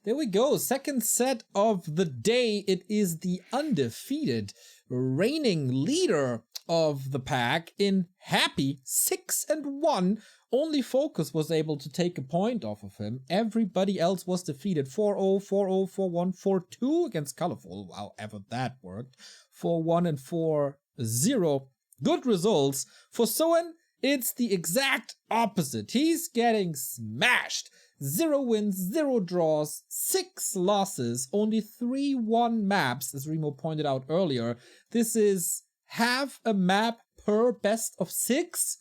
There we go. Second set of the day. It is the undefeated reigning leader of the pack in Happy, 6-1. Only Focus was able to take a point off of him. Everybody else was defeated. 4-0, 4-0, 4-1, 4-2 against Colorful. However that worked. 4-1 and 4-0. Good results. For Soin, it's the exact opposite. He's getting smashed. 0 wins, 0 draws, 6 losses, only 3 won maps, as Remo pointed out earlier. This is half a map per best of 6.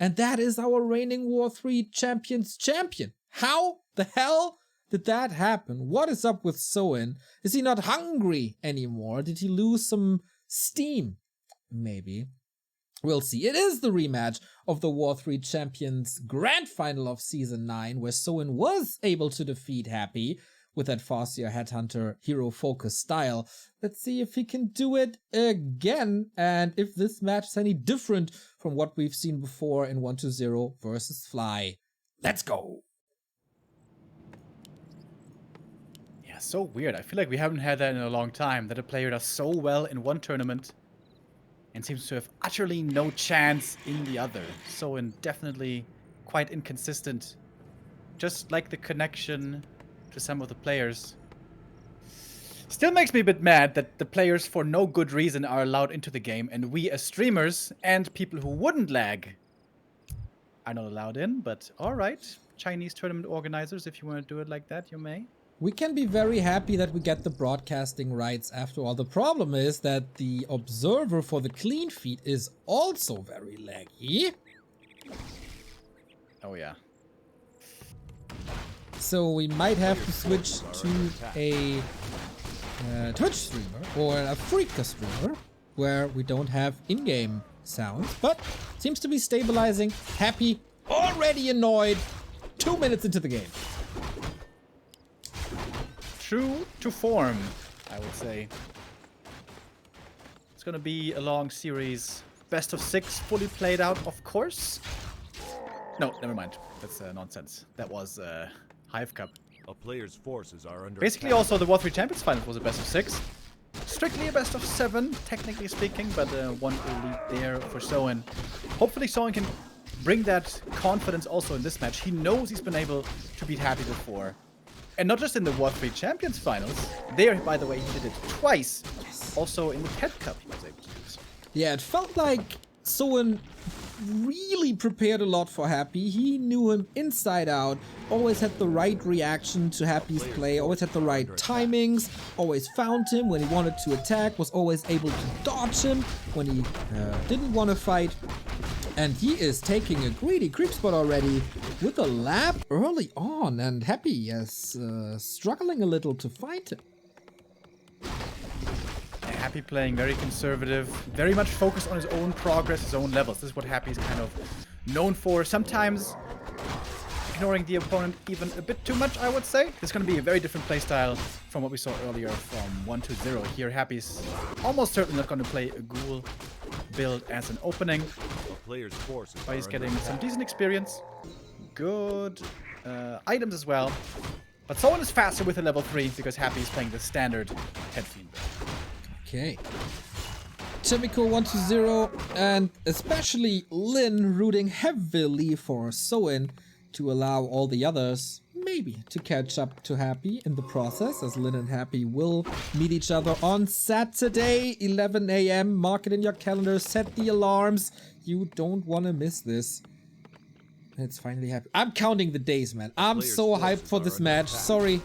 And that is our reigning War3 Champions champion. How the hell did that happen? What is up with Soin? Is he not hungry anymore? Did he lose some steam? Maybe. We'll see. It is the rematch of the War3 Champions Grand Final of Season 9, where Soin was able to defeat Happy with that Farseer Headhunter Hero Focus style. Let's see if he can do it again, and if this match is any different from what we've seen before in 1-0 versus Fly. Let's go! Yeah, so weird. I feel like we haven't had that in a long time, that a player does so well in one tournament and seems to have utterly no chance in the other. Soin definitely quite inconsistent. Just like the connection to some of the players. Still makes me a bit mad that the players for no good reason are allowed into the game, and we as streamers and people who wouldn't lag are not allowed in, but alright. Chinese tournament organizers, if you want to do it like that, you may. We can be very happy that we get the broadcasting rights after all. The problem is that the observer for the clean feed is also very laggy. Oh yeah. So we might have to switch to a Twitch streamer or a Freaka streamer where we don't have in-game sounds, but seems to be stabilizing. Happy, already annoyed, 2 minutes into the game. True to form, I would say. It's gonna be a long series. Best of 6 fully played out, of course. No, never mind. That's nonsense. That was Hive Cup. A player's forces are under Basically, also the War3 Champions Finals was a best of 6. Strictly a best of 7, technically speaking, but one lead there for Soin. Hopefully, Soin can bring that confidence also in this match. He knows he's been able to beat Happy before. And not just in the War3 Champions Finals. There, by the way, he did it twice. Yes. Also in the TED Cup, he was able to do so. Yeah, it felt like Soin really prepared a lot for Happy. He knew him inside out, always had the right reaction to Happy's play, always had the right timings, always found him when he wanted to attack, was always able to dodge him when he didn't want to fight. And he is taking a greedy creep spot already with a lap early on, and Happy is struggling a little to fight him. Happy playing very conservative, very much focused on his own progress, his own levels. This is what Happy is kind of known for. Sometimes ignoring the opponent even a bit too much, I would say. This is going to be a very different playstyle from what we saw earlier from 1-0. Here, Happy's almost certainly not going to play a ghoul build as an opening. But he's getting some decent experience. Good items as well. But Soin is faster with a level 3 because Happy is playing the standard head fiend. Okay. Typical 1-0, and especially Lin rooting heavily for Soin to allow all the others maybe to catch up to Happy in the process, as Lin and Happy will meet each other on Saturday, 11 AM. Mark it in your calendar, set the alarms. You don't want to miss this. It's finally happened. I'm counting the days, man. I'm so hyped for this match. Sorry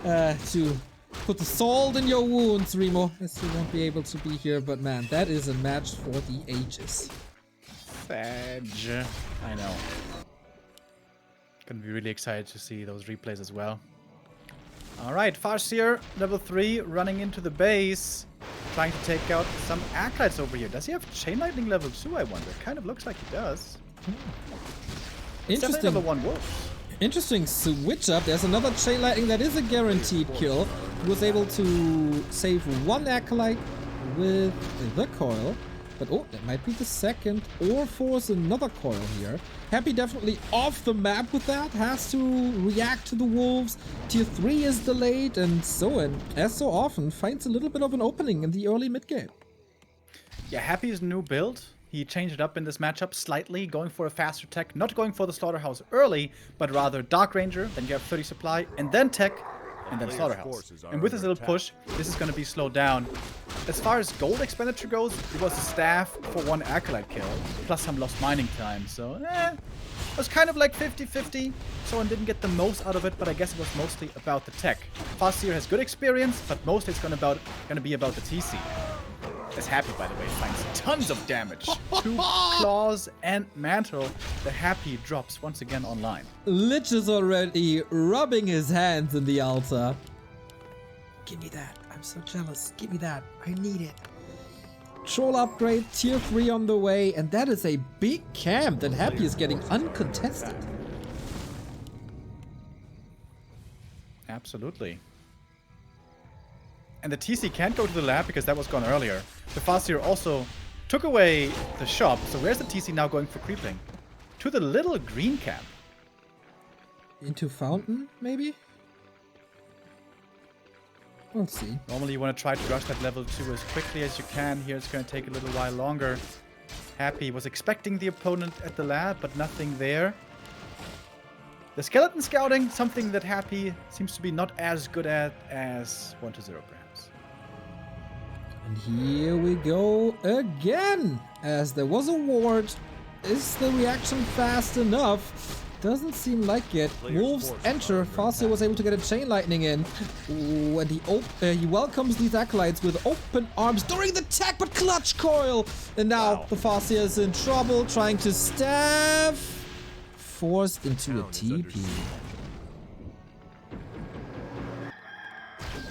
to put the salt in your wounds, Remo, as you won't be able to be here, but man, that is a match for the ages. Fudge. I know. Gonna be really excited to see those replays as well. Alright, Farseer, level 3, running into the base, trying to take out some acolytes over here. Does he have Chain Lightning level 2, I wonder? Kind of looks like he does. Interesting. Level 1 wolf. Interesting switch up. There's another Chain Lightning that is a guaranteed kill. He was able to save one acolyte with the coil, But oh, that might be the second. Or force another coil here. Happy definitely off the map with that. Has to react to the wolves. Tier 3 is delayed. And Soin, as so often, finds a little bit of an opening in the early mid game. Yeah, Happy's new build. He changed it up in this matchup slightly, going for a faster tech, not going for the Slaughterhouse early, but rather Dark Ranger, then you have 30 supply, and then tech, and then Slaughterhouse. And with this little push, this is going to be slowed down. As far as gold expenditure goes, it was a staff for 1 Acolyte kill, plus some lost mining time, so it was kind of like 50-50. Someone didn't get the most out of it, but I guess it was mostly about the tech. CORSAIR has good experience, but mostly it's going to be about the TC. As Happy, by the way, finds tons of damage. 2 claws and mantle. The Happy drops once again online. Lich is already rubbing his hands in the altar. Give me that. I'm so jealous. Give me that. I need it. Troll upgrade, tier 3 on the way, and that is a big camp that Happy is getting uncontested. Absolutely. And the TC can't go to the lab because that was gone earlier. The CORSAIR also took away the shop, so where's the TC now going for creeping? To the little green camp. Into Fountain, maybe? We'll see. Normally you want to try to rush that level 2 as quickly as you can. Here it's going to take a little while longer. Happy was expecting the opponent at the lab, but nothing there. The skeleton scouting, something that Happy seems to be not as good at as 1-0 perhaps. And here we go again, as there was a ward. Is the reaction fast enough? Doesn't seem like it. Wolves enter. CORSAIR was able to get a chain lightning in. Ooh, and he welcomes these acolytes with open arms during the tech, but clutch coil. And now the CORSAIR is in trouble, trying to stab. Forced into a TP.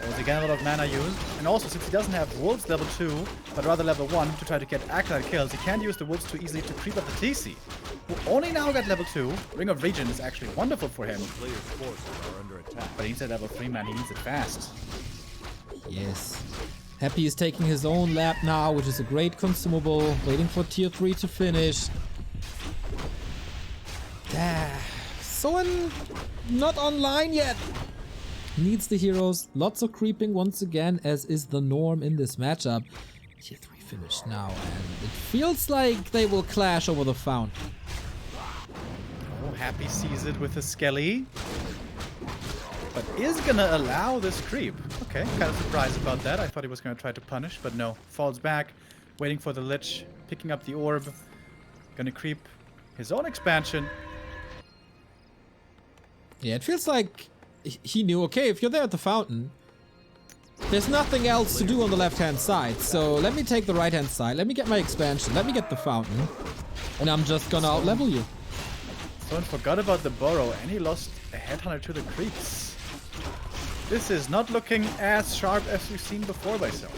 There's again a lot of mana used. And also, since he doesn't have wolves level 2, but rather level 1 to try to get acolyte kills, he can't use the wolves too easily to creep up the TC. Who only now got level 2. Ring of Regen is actually wonderful for him. Players' forces are under attack. But he needs a level 3 man, he needs it fast. Yes. Happy is taking his own lap now, which is a great consumable. Waiting for tier 3 to finish. Soin not online yet. Needs the heroes. Lots of creeping once again, as is the norm in this matchup. Tier 3 finished now, and it feels like they will clash over the fountain. Oh, Happy sees it with a Skelly. But is gonna allow this creep. Okay, kind of surprised about that. I thought he was gonna try to punish, but no. Falls back, waiting for the Lich, picking up the orb. Gonna creep his own expansion. Yeah, it feels like he knew, okay, if you're there at the fountain, there's nothing else to do on the left-hand side. So let me take the right-hand side. Let me get my expansion. Let me get the fountain. And I'm just gonna out-level you. Someone forgot about the burrow, and he lost a headhunter to the creeps. This is not looking as sharp as we've seen before by Soin.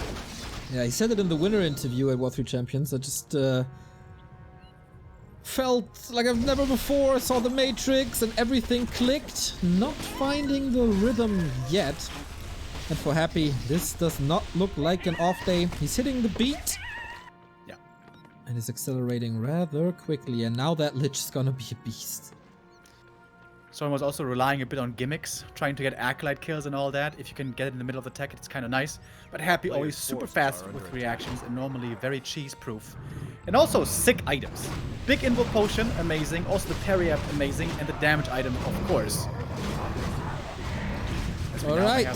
Yeah, he said it in the winner interview at Warcraft Champions. I just felt like I've never before saw the Matrix and everything clicked. Not finding the rhythm yet. And for Happy, this does not look like an off day. He's hitting the beat. Yeah. And is accelerating rather quickly. And now that Lich is gonna be a beast. Someone was also relying a bit on gimmicks, trying to get acolyte kills and all that. If you can get it in the middle of the tech, it's kind of nice. But Happy always super fast with reactions and normally very cheese-proof. And also sick items. Big Invul Potion, amazing. Also the Parry Up, amazing. And the damage item, of course. Alright.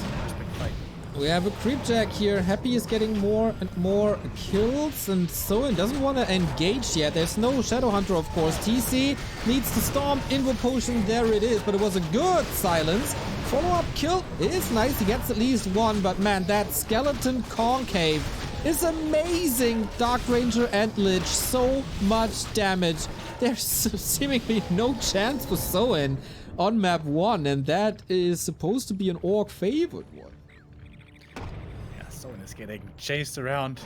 We have a creep jack here. Happy is getting more and more kills, and Soin doesn't want to engage yet. There's no Shadow Hunter, of course. TC needs to storm. Invul Potion, there it is, but it was a good silence. Follow-up kill is nice. He gets at least one, but man, that skeleton concave is amazing. Dark Ranger and Lich, so much damage. There's seemingly no chance for Soin on map 1, and that is supposed to be an orc favored one. Soin is getting chased around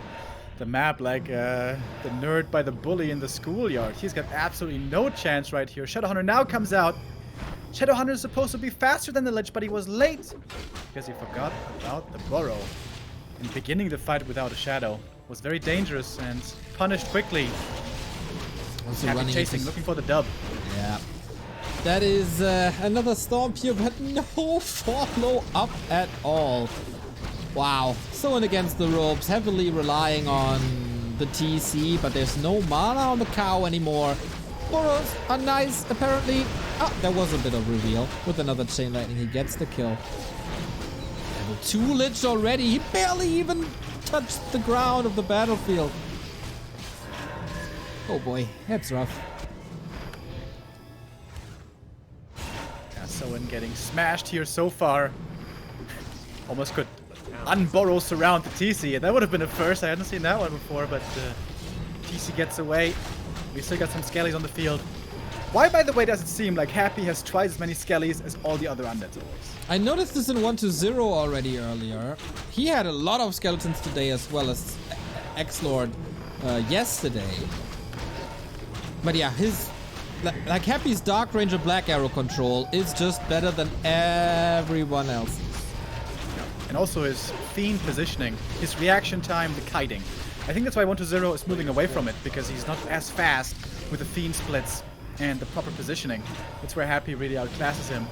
the map like the nerd by the bully in the schoolyard. He's got absolutely no chance right here. Shadowhunter now comes out. Shadowhunter is supposed to be faster than the Lich, but he was late because he forgot about the burrow. And beginning the fight without a shadow was very dangerous and punished quickly. Also Happy running chasing, into... looking for the dub. Yeah. That is another Storm here, but no follow-up at all. Wow. Soin against the ropes, heavily relying on the TC, but there's no mana on the cow anymore. Burrows are nice, apparently. Ah, there was a bit of reveal. With another Chain Lightning, he gets the kill. Level 2 Lich already. He barely even touched the ground of the battlefield. Oh boy, that's rough. Yeah, Soin getting smashed here so far. Almost could unborrow surround the TC, and that would have been a first. I hadn't seen that one before, but TC gets away. We still got some skellies on the field. Why, by the way, does it seem like Happy has twice as many skellies as all the other undeads always? I noticed this in 1-0 already earlier. He had a lot of skeletons today as well as X-Lord yesterday. But yeah, his... Like Happy's Dark Ranger Black Arrow control is just better than everyone else's. And also his Fiend positioning, his reaction time, the kiting. I think that's why 1-0 is moving away from it, because he's not as fast with the Fiend splits and the proper positioning. That's where Happy really outclasses him.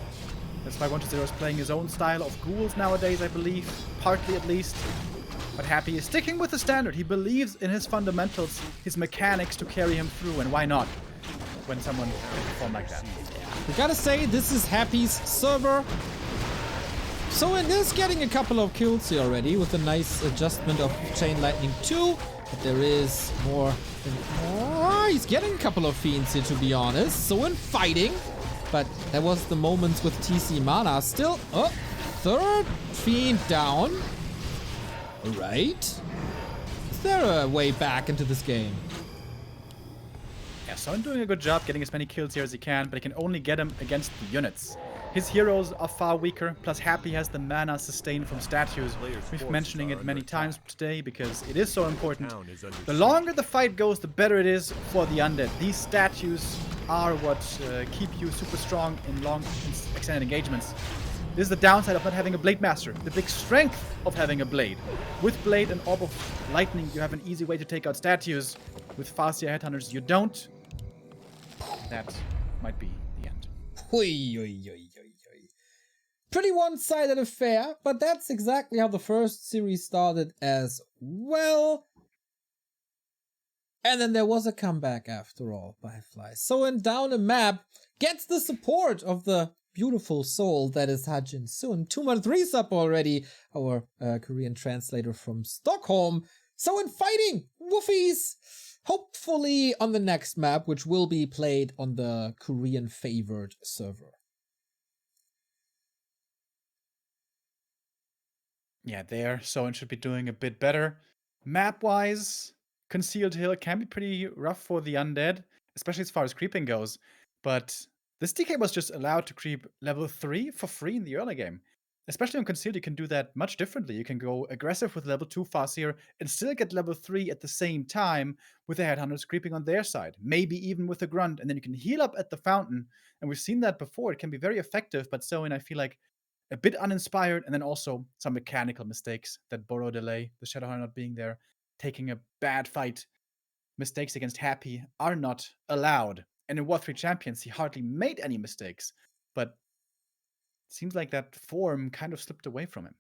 That's why 1-0 is playing his own style of ghouls nowadays, I believe. Partly at least. But Happy is sticking with the standard. He believes in his fundamentals, his mechanics to carry him through, and why not when someone can perform like that? We gotta say, this is Happy's server. Soin is getting a couple of kills here already with a nice adjustment of Chain Lightning 2. But there is more. Oh, he's getting a couple of Fiends here, to be honest. Soin fighting. But there was the moments with TC mana. Still, third Fiend down. Alright. Is there a way back into this game? Yeah, Soin doing a good job getting as many kills here as he can, but he can only get them against the units. His heroes are far weaker, plus Happy has the mana sustain from statues. We've been mentioning it many times today because it is so important. The longer the fight goes, the better it is for the undead. These statues are what keep you super strong in long extended engagements. This is the downside of not having a Blade Master. The big strength of having a Blade. With Blade and Orb of Lightning, you have an easy way to take out statues. With Farseer Headhunters, you don't. That might be the end. Pretty one-sided affair, but that's exactly how the first series started as well. And then there was a comeback after all by Fly. Soin down a map gets the support of the beautiful soul that is Hajin Soon. 2-3 sub already, our Korean translator from Stockholm. Soin fighting woofies! Hopefully on the next map, which will be played on the Korean favored server. Yeah, there, Soin should be doing a bit better. Map-wise, Concealed Hill can be pretty rough for the undead, especially as far as creeping goes. But this DK was just allowed to creep level 3 for free in the early game. Especially on Concealed, you can do that much differently. You can go aggressive with level 2 Farseer and still get level 3 at the same time with the Headhunters creeping on their side. Maybe even with a Grunt, and then you can heal up at the fountain. And we've seen that before. It can be very effective, but Soin, I feel like, a bit uninspired, and then also some mechanical mistakes. That Burrow delay, the Shadowhunter not being there, taking a bad fight. Mistakes against Happy are not allowed. And in War 3 Champions, he hardly made any mistakes. But it seems like that form kind of slipped away from him.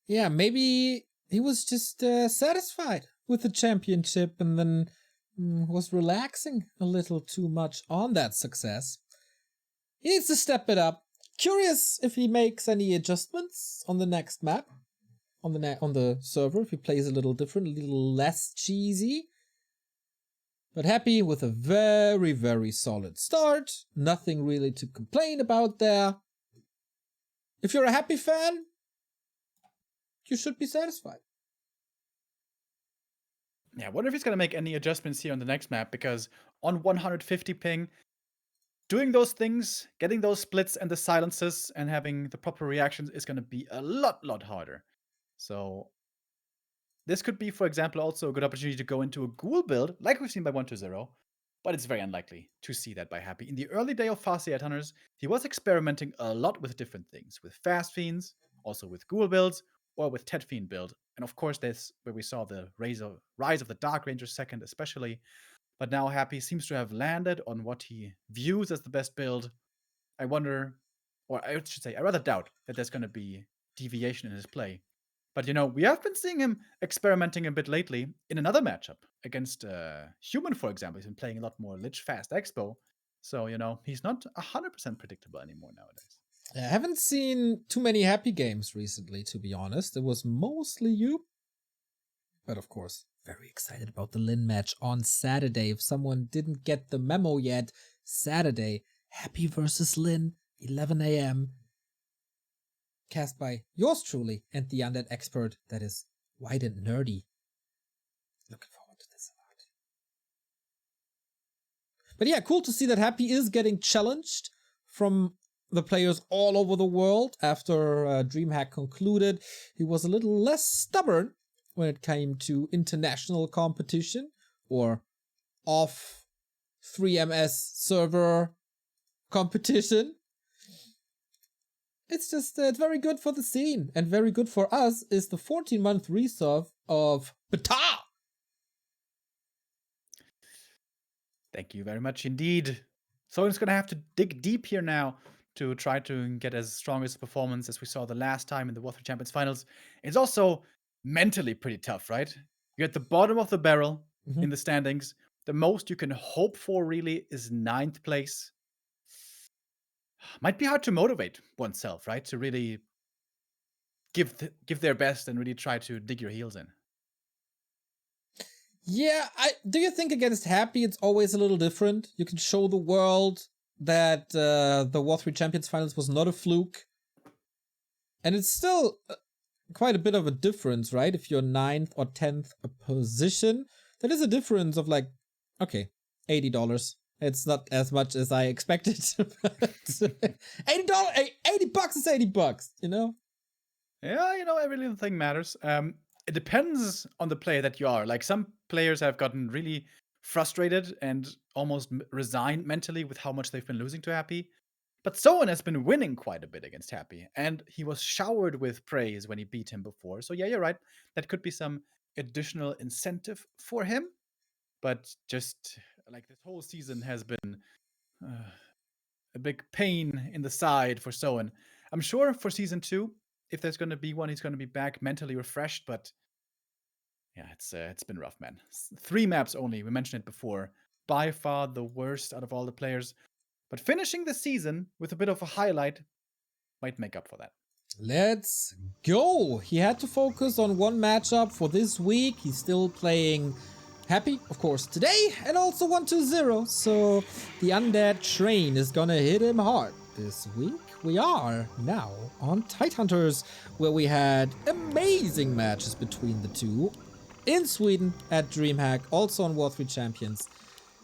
Yeah, maybe he was just satisfied with the championship and then was relaxing a little too much on that success. He needs to step it up. Curious if he makes any adjustments on the next map, on the server, if he plays a little different, a little less cheesy. But Happy with a very, very solid start. Nothing really to complain about there. If you're a Happy fan, you should be satisfied. Yeah, I wonder if he's going to make any adjustments here on the next map, because on 150 ping, doing those things, getting those splits and the silences and having the proper reactions is going to be a lot harder. So this could be, for example, also a good opportunity to go into a ghoul build, like we've seen by 1-0, but it's very unlikely to see that by Happy. In the early day of Farseer Headhunters, he was experimenting a lot with different things, with fast fiends, also with ghoul builds, or with Tet Fiend build, And of course, that's where we saw the rise of the Dark Ranger second, especially. But now Happy seems to have landed on what he views as the best build. I wonder, or I should say, I rather doubt that there's going to be deviation in his play. But, we have been seeing him experimenting a bit lately in another matchup against Human, for example. He's been playing a lot more Lich Fast Expo. So, he's not 100% predictable anymore nowadays. I haven't seen too many Happy games recently, to be honest. It was mostly you. But of course, very excited about the Lin match on Saturday. If someone didn't get the memo yet, Saturday, Happy versus Lin, 11 a.m. Cast by yours truly and the Undead expert that is white and nerdy. Looking forward to this a lot. But yeah, cool to see that Happy is getting challenged from the players all over the world. After DreamHack concluded, he was a little less stubborn when it came to international competition or off 3MS server competition. It's just, it's very good for the scene, and very good for us is the 14-month reserve of Bata. Thank you very much indeed. So it's going to have to dig deep here now to try to get as strong as performance as we saw the last time in the Warcraft Champions Finals. It's also mentally pretty tough, right? You're at the bottom of the barrel in the standings. The most you can hope for really is 9th place. Might be hard to motivate oneself, right? To really give their best and really try to dig your heels in. Yeah, do you think against Happy it's always a little different? You can show the world that the War3 Champions Finals was not a fluke. And it's still quite a bit of a difference, right? If you're 9th or 10th position, that is a difference of like, okay, $80. It's not as much as I expected. $80, $80 is $80, you know? Yeah, every little thing matters. It depends on the player that you are. Like, some players have gotten really frustrated and almost resigned mentally with how much they've been losing to Happy. But Soin has been winning quite a bit against Happy, and he was showered with praise when he beat him before. So yeah, you're right. That could be some additional incentive for him. But just like this whole season has been a big pain in the side for Soin. I'm sure for season 2, if there's going to be one, he's going to be back mentally refreshed. But yeah, it's been rough, man. 3 maps only. We mentioned it before. By far the worst out of all the players. But finishing the season with a bit of a highlight might make up for that. Let's go! He had to focus on one matchup for this week. He's still playing Happy, of course, today, and also 1-2-0. So the Undead train is gonna hit him hard this week. We are now on Tidehunters, where we had amazing matches between the two. In Sweden at DreamHack, also on War3 Champions.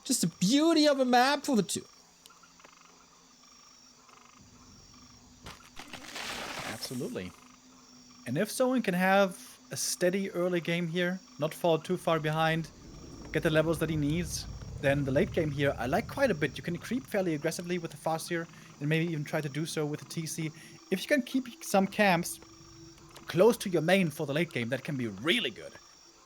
Just a beauty of a map for the two. Absolutely. And if Soin can have a steady early game here, not fall too far behind, get the levels that he needs, then the late game here I like quite a bit. You can creep fairly aggressively with the CORSAIR and maybe even try to do so with the TC. If you can keep some camps close to your main for the late game, that can be really good.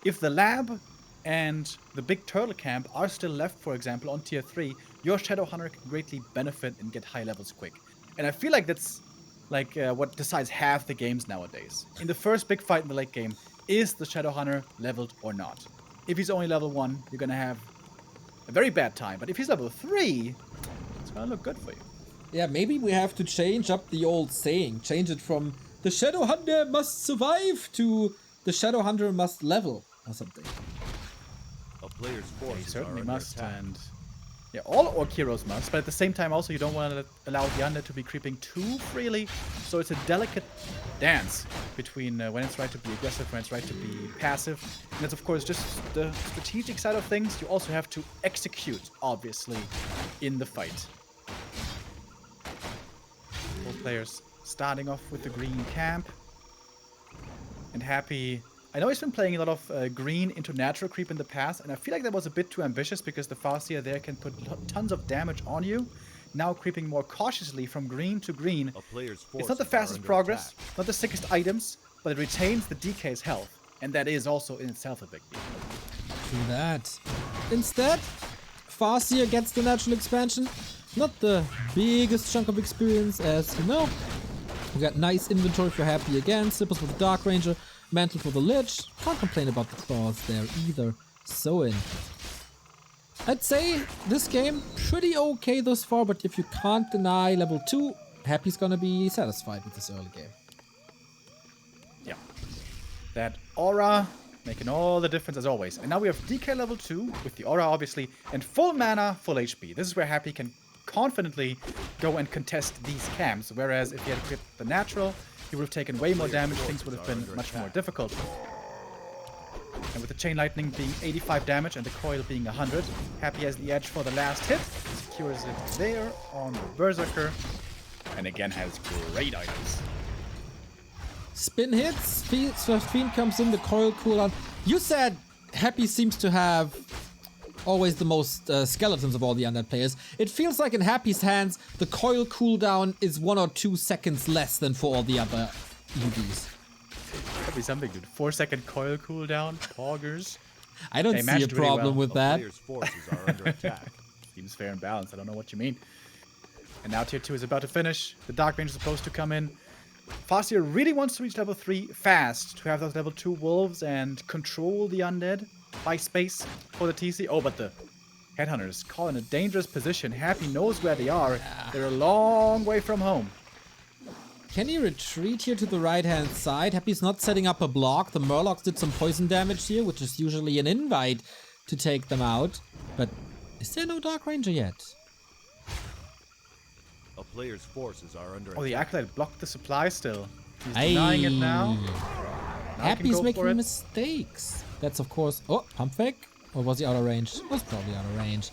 If the lab and the big turtle camp are still left, for example, on tier 3, your Shadowhunter can greatly benefit and get high levels quick. And I feel like that's like what decides half the games nowadays. In the first big fight in the late game, is the Shadowhunter leveled or not? If he's only level 1, you're gonna have a very bad time. But if he's level 3, it's gonna look good for you. Yeah, maybe we have to change up the old saying. Change it from the Shadowhunter must survive to the Shadowhunter must level or something. A player's He forces certainly are must, under attack. and yeah, all Orc heroes must, but at the same time also you don't want to allow the Undead to be creeping too freely, so it's a delicate dance between when it's right to be aggressive, when it's right to be passive, and that's of course just the strategic side of things. You also have to execute, obviously, in the fight. Both players starting off with the green camp, and Happy. I know he's been playing a lot of green into natural creep in the past, and I feel like that was a bit too ambitious because the CORSAIR there can put tons of damage on you. Now creeping more cautiously from green to green. A player's It's not the forces are fastest under progress, attack. not the sickest items, but it retains the DK's health. And that is also in itself a big deal. Do that. Instead, Farseer gets the natural expansion. Not the biggest chunk of experience, as you know. We got nice inventory for Happy again. Slippers for the Dark Ranger. Mantle for the Lich. Can't complain about the claws there either. Soin. I'd say this game pretty okay thus far, but if you can't deny level 2, Happy's gonna be satisfied with this early game. Yeah. That aura making all the difference as always. And now we have DK level 2 with the aura obviously and full mana, full HP. This is where Happy can confidently go and contest these camps, whereas if he had equipped the natural, he would have taken way more damage, things would have been much more difficult. And with the Chain Lightning being 85 damage and the coil being 100, Happy has the edge for the last hit, secures it there on the Berserker, and again has great items. Spin hits, Fiend comes in, the coil cooldown. You said Happy seems to have always the most skeletons of all the undead players. It feels like in Happy's hands, the coil cooldown is 1 or 2 seconds less than for all the other UDs. That'd be something, dude. 4-second coil cooldown, poggers. I don't see a problem with that. Player's forces are under attack. Seems fair and balanced. I don't know what you mean. And now tier 2 is about to finish. The Dark Ranger is supposed to come in. Farseer really wants to reach level 3 fast to have those level 2 wolves and control the undead by space for the TC. Oh, but the Headhunters caught in a dangerous position. Happy knows where they are. They're a long way from home. Can he retreat here to the right-hand side? Happy's not setting up a block. The Murlocs did some poison damage here, which is usually an invite to take them out. But is there no Dark Ranger yet? A player's forces are under Oh, the attack. Acolyte blocked the supply still. He's denying it now. Happy's making mistakes. That's of course... Oh, pump fake? Or was he out of range? Was probably out of range.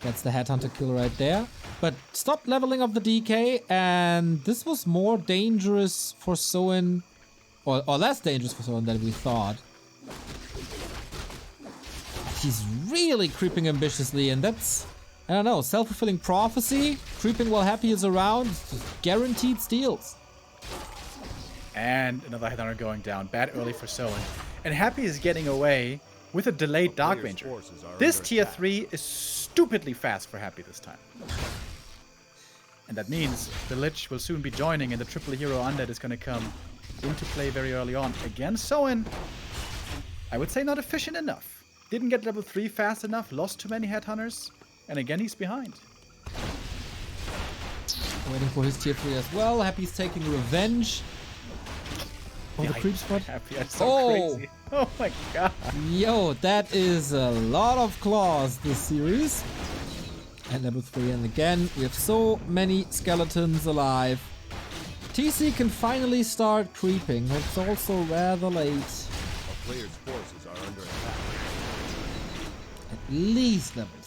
That's the Headhunter kill right there. But stop leveling up the DK, and this was more dangerous for Soin, or less dangerous for Soin than we thought. He's really creeping ambitiously, and that's, I don't know, self-fulfilling prophecy. Creeping while Happy is around, guaranteed steals. And another Headhunter going down. Bad early for Soin. And Happy is getting away with a delayed Dark Ranger. This tier 3 is stupidly fast for Happy this time. And that means the Lich will soon be joining and the triple hero undead is going to come into play very early on. Again, Soin, I would say not efficient enough. Didn't get level 3 fast enough, lost too many Headhunters, and again he's behind. Waiting for his tier 3 as well. Happy's taking revenge. Oh, the creep spot. Happy, that's so crazy. Oh my god. Yo, that is a lot of claws this series. And level 3, and again, we have so many skeletons alive. TC can finally start creeping, but it's also rather late. A player's forces are under attack. At least level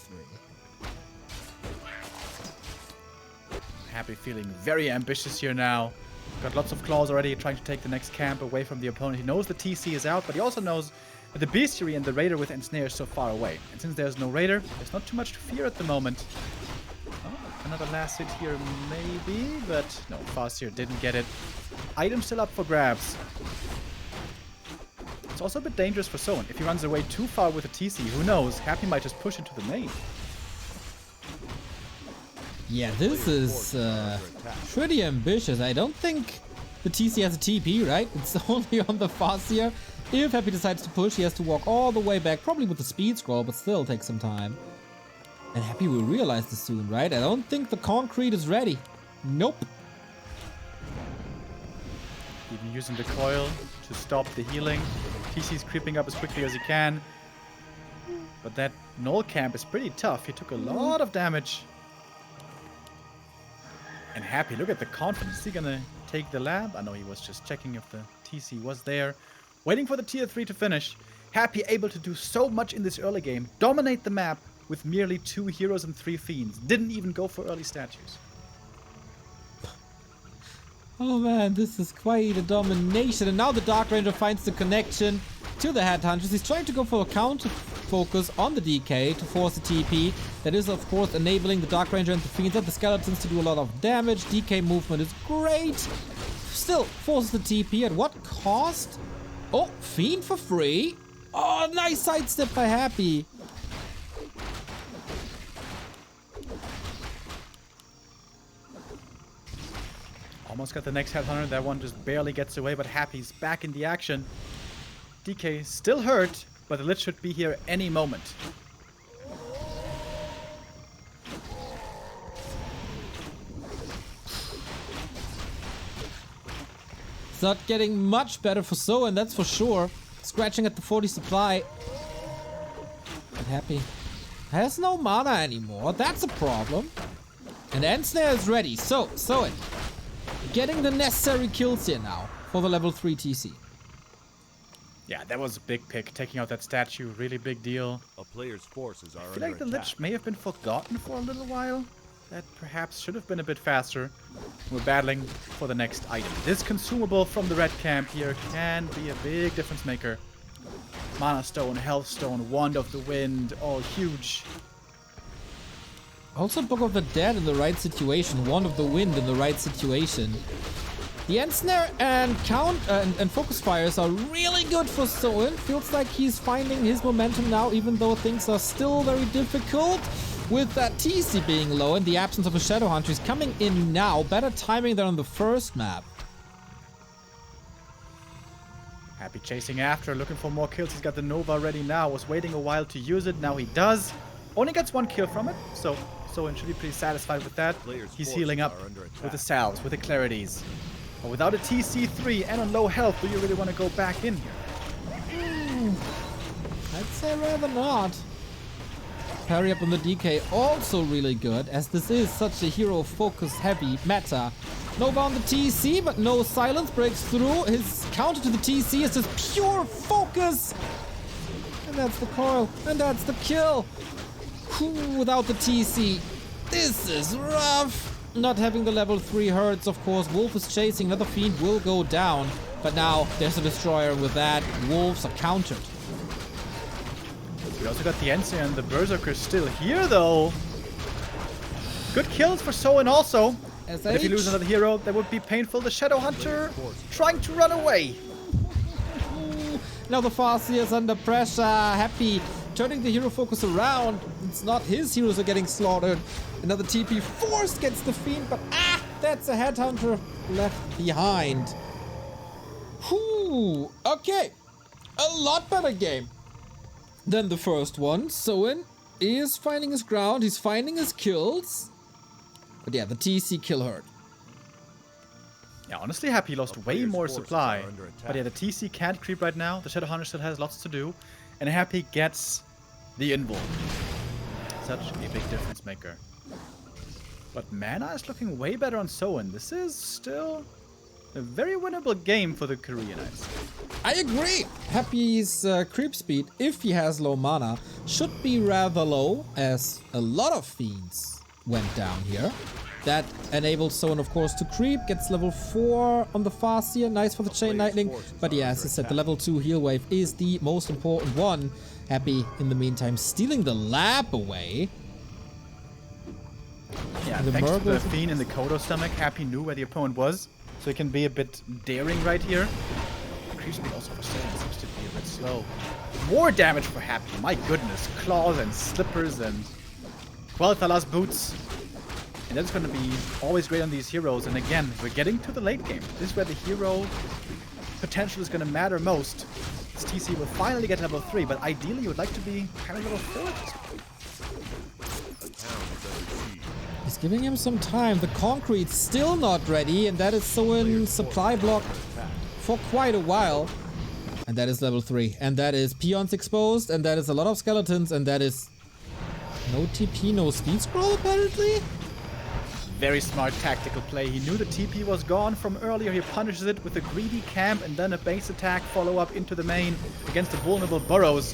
3. Happy feeling very ambitious here now. Got lots of claws already, trying to take the next camp away from the opponent. He knows the TC is out, but he also knows that the Bestiary and the Raider with Ensnare is so far away. And since there's no Raider, there's not too much to fear at the moment. Oh, another last hit here maybe, but no, Farseer didn't get it. Item still up for grabs. It's also a bit dangerous for Soin. If he runs away too far with the TC, who knows? Happy might just push into the main. Yeah, this is pretty ambitious. I don't think the TC has a TP, right? It's only on the Farseer. If Happy decides to push, he has to walk all the way back, probably with the speed scroll, but still takes some time. And Happy will realize this soon, right? I don't think the concrete is ready. Nope. Even using the coil to stop the healing. TC's creeping up as quickly as he can. But that Null camp is pretty tough. He took a lot of damage. And Happy, look at the confidence. Is he gonna take the lab? I know he was just checking if the TC was there. Waiting for the tier 3 to finish. Happy able to do so much in this early game. Dominate the map with merely 2 heroes and 3 fiends. Didn't even go for early statues. Oh man, this is quite a domination. And now the Dark Ranger finds the connection to the Headhunters. He's trying to go for a counter focus on the DK to force the TP. That is, of course, enabling the Dark Ranger and the Fiends and the Skeletons to do a lot of damage. DK movement is great. Still forces the TP. At what cost? Oh, Fiend for free. Oh, nice sidestep by Happy. Almost got the next headhunter. That one just barely gets away, but Happy's back in the action. DK still hurt, but the Lich should be here any moment. It's not getting much better for Soin, that's for sure. Scratching at the 40 supply. But Happy has no mana anymore. That's a problem. And Ensnare is ready. So, Soin getting the necessary kills here now for the level 3 TC. Yeah, that was a big pick. Taking out that statue, really big deal. A player's forces are I under feel like the attack. Lich may have been forgotten for a little while. That perhaps should have been a bit faster. We're battling for the next item. This consumable from the red camp here can be a big difference maker. Mana Stone, Health Stone, Wand of the Wind, all huge. Also Book of the Dead in the right situation. Wand of the Wind in the right situation. The Ensnare and Count and Focus Fires are really good for Soin. Feels like he's finding his momentum now, even though things are still very difficult. With that TC being low and the absence of a Shadow Hunter, he's coming in now. Better timing than on the first map. Happy chasing after, looking for more kills. He's got the Nova ready now. Was waiting a while to use it. Now he does. Only gets one kill from it, so Soin should be pretty satisfied with that. He's healing up with the salves, with the clarities. But without a TC3 and on low health, do you really want to go back in here? I'd say rather not. Parry up on the DK also really good, as this is such a hero focus heavy meta. Nova on the TC, but no silence breaks through. His counter to the TC is just pure focus. And that's the coil, and that's the kill. Whew, without the TC, this is rough. Not having the level 3 hurts, of course. Wolf is chasing, another Fiend will go down. But now there's a Destroyer, and with that, Wolves are countered. We also got the Ensign and the Berserker still here, though. Good kills for Soin also. But if you lose another hero, that would be painful. The Shadow Hunter trying to run away. Now the Farseer is under pressure. Happy turning the hero focus around. It's not his heroes are getting slaughtered. Another TP force gets the Fiend, but that's a Headhunter left behind. Whew, okay. A lot better game than the first one. Soin is finding his ground. He's finding his kills. But yeah, the TC kill hurt. Yeah, honestly, Happy lost way more supply. But yeah, the TC can't creep right now. The Shadowhunter still has lots to do. And Happy gets the Invul. Such a big difference maker. But mana is looking way better on Soin. This is still a very winnable game for the Koreanites. I agree. Happy's creep speed, if he has low mana, should be rather low, as a lot of Fiends went down here. That enables Soin, of course, to creep. Gets level 4 on the Farseer. Nice for the Chain Lightning. But yeah, as I said, the level 2 heal wave is the most important one. Happy, in the meantime, stealing the lab away. Yeah, thanks to the Fiend in the Kodo stomach, Happy knew where the opponent was. So he can be a bit daring right here. Creep speed also for Soin seems to be a bit slow. More damage for Happy. My goodness. Claws and slippers and Quel'Thala's boots. And that's going to be always great on these heroes. And again, we're getting to the late game. This is where the hero potential is going to matter most. This TC will finally get level 3, but ideally you would like to be kind of level 4 at this point. He's giving him some time. The concrete's still not ready, and that is Soin supply blocked for quite a while. And that is level 3. And that is peons exposed, and that is a lot of skeletons, and that is no TP, no speed scroll apparently? Very smart tactical play. He knew the TP was gone from earlier. He punishes it with a greedy camp and then a base attack follow-up into the main against the vulnerable burrows.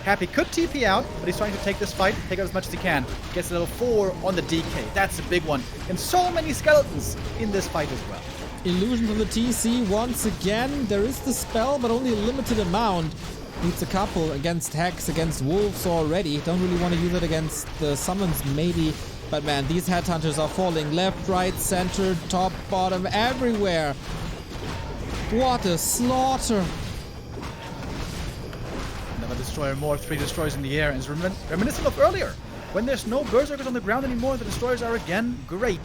Happy could TP out, but he's trying to take this fight, take out as much as he can. Gets level 4 on the DK. That's a big one. And so many skeletons in this fight as well. Illusion from the TC once again. There is the spell, but only a limited amount. Needs a couple against Hex, against Wolves already. Don't really want to use it against the summons maybe. But man, these Headhunters are falling left, right, center, top, bottom, everywhere. What a slaughter. destroyer more, 3 destroyers in the air, and is reminiscent of earlier. When there's no berserkers on the ground anymore, the destroyers are again great.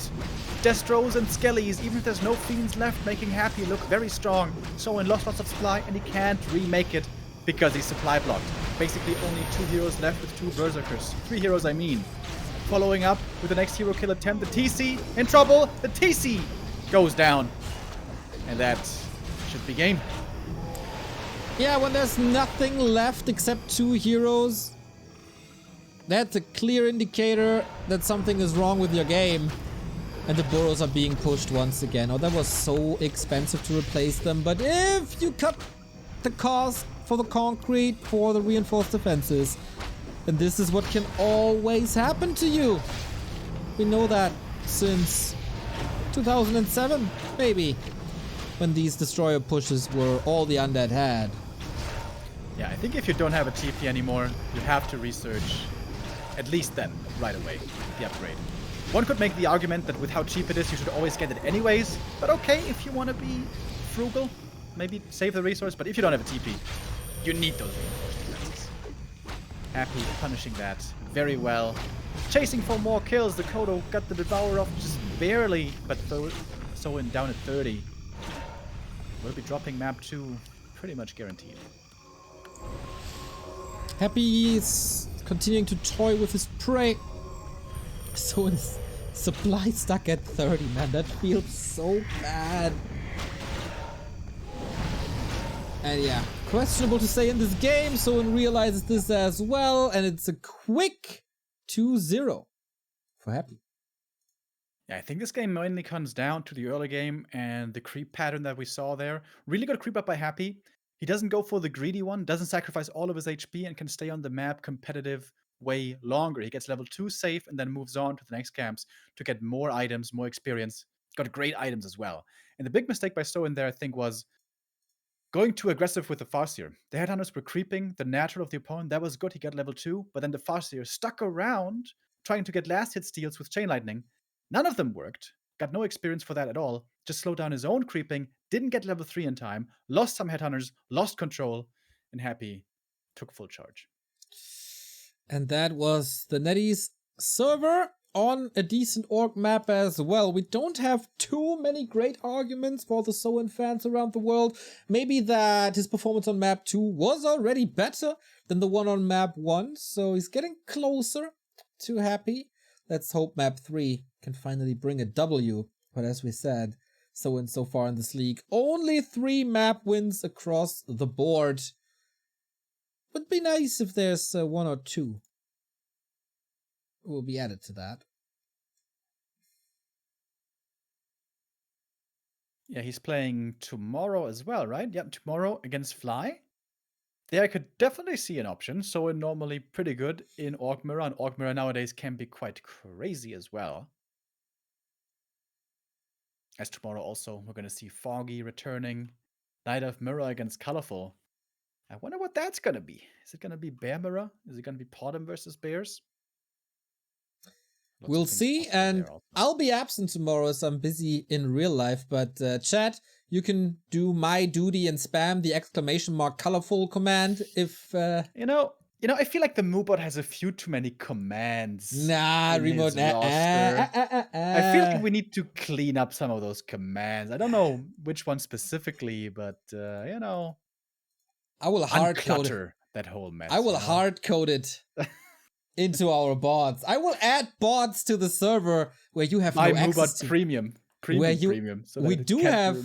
Destros and Skellies, even if there's no fiends left, making Happy look very strong. Soin lost lots of supply, and he can't remake it because he's supply blocked. Basically only 2 heroes left with 2 berserkers. 3 heroes, I mean. Following up with the next hero kill attempt, the TC in trouble. The TC goes down. And that should be game. Yeah, when there's nothing left except 2 heroes, that's a clear indicator that something is wrong with your game. And the burrows are being pushed once again. Oh, that was so expensive to replace them. But if you cut the cost for the concrete, for the reinforced defenses, then this is what can always happen to you. We know that since 2007, maybe, when these destroyer pushes were all the undead had. Yeah, I think if you don't have a TP anymore, you have to research at least then, right away, the upgrade. One could make the argument that with how cheap it is, you should always get it anyways. But okay, if you want to be frugal, maybe save the resource. But if you don't have a TP, you need those reinforced defenses. Happy punishing that very well. Chasing for more kills. The Kodo got the Devourer off just barely, but Soin down at 30. Will be dropping map 2 pretty much guaranteed. Happy is continuing to toy with his prey. So his supply stuck at 30, man. That feels so bad. And yeah, questionable to say in this game. Soin realizes this as well, and it's a quick 2-0 for Happy. Yeah, I think this game mainly comes down to the early game and the creep pattern that we saw there. Really good creep up by Happy. He doesn't go for the greedy one, doesn't sacrifice all of his HP, and can stay on the map competitive way longer. He gets level 2 safe and then moves on to the next camps to get more items, more experience. Got great items as well. And the big mistake by Soin there, I think, was going too aggressive with the Farseer. The Headhunters were creeping the natural of the opponent. That was good. He got level 2, but then the Farseer stuck around trying to get last hit steals with Chain Lightning. None of them worked. Got no experience for that at all. Just slowed down his own creeping. Didn't get level 3 in time. Lost some Headhunters. Lost control. And Happy took full charge. And that was the NetEase server on a decent orc map as well. We don't have too many great arguments for the Soin fans around the world. Maybe that his performance on map 2 was already better than the one on map 1, so he's getting closer to Happy. Let's hope map 3 can finally bring a W. But as we said, Soin so far in this league, only 3 map wins across the board. Would be nice if there's 1 or 2 will be added to that. Yeah, he's playing tomorrow as well, right? Yep, tomorrow against Fly. There I could definitely see an option. Soin normally pretty good in Orc Mirror, and Orc Mirror nowadays can be quite crazy as well. As tomorrow also, we're going to see Foggy returning. Knight of Mirror against Colorful. I wonder what that's going to be. Is it going to be Bear Mirror? Is it going to be Podem versus Bears? We'll see, and I'll be absent tomorrow as I'm busy in real life, but chat, you can do my duty and spam the exclamation mark colorful command if... You know, I feel like the Moobot has a few too many commands. Nah, remote. I feel like we need to clean up some of those commands. I don't know which one specifically, but, you know... I will hard-code that whole mess. I will hard-code it into our bots. I will add bots to the server where you have no access to. Premium. Premium. So we do have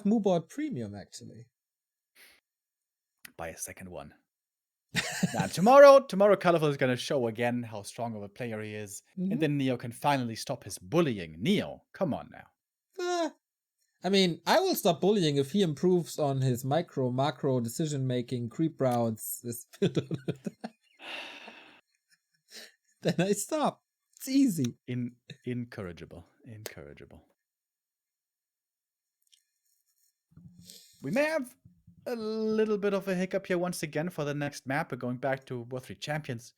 Moobot Premium actually. Buy a second one. Now tomorrow Colorful is going to show again how strong of a player he is, and then Neo can finally stop his bullying. Neo, come on now. I mean, I will stop bullying if he improves on his macro decision-making, creep routes. Then I stop. It's easy. Incorrigible. We may have a little bit of a hiccup here once again for the next map. We're going back to World 3 Champions,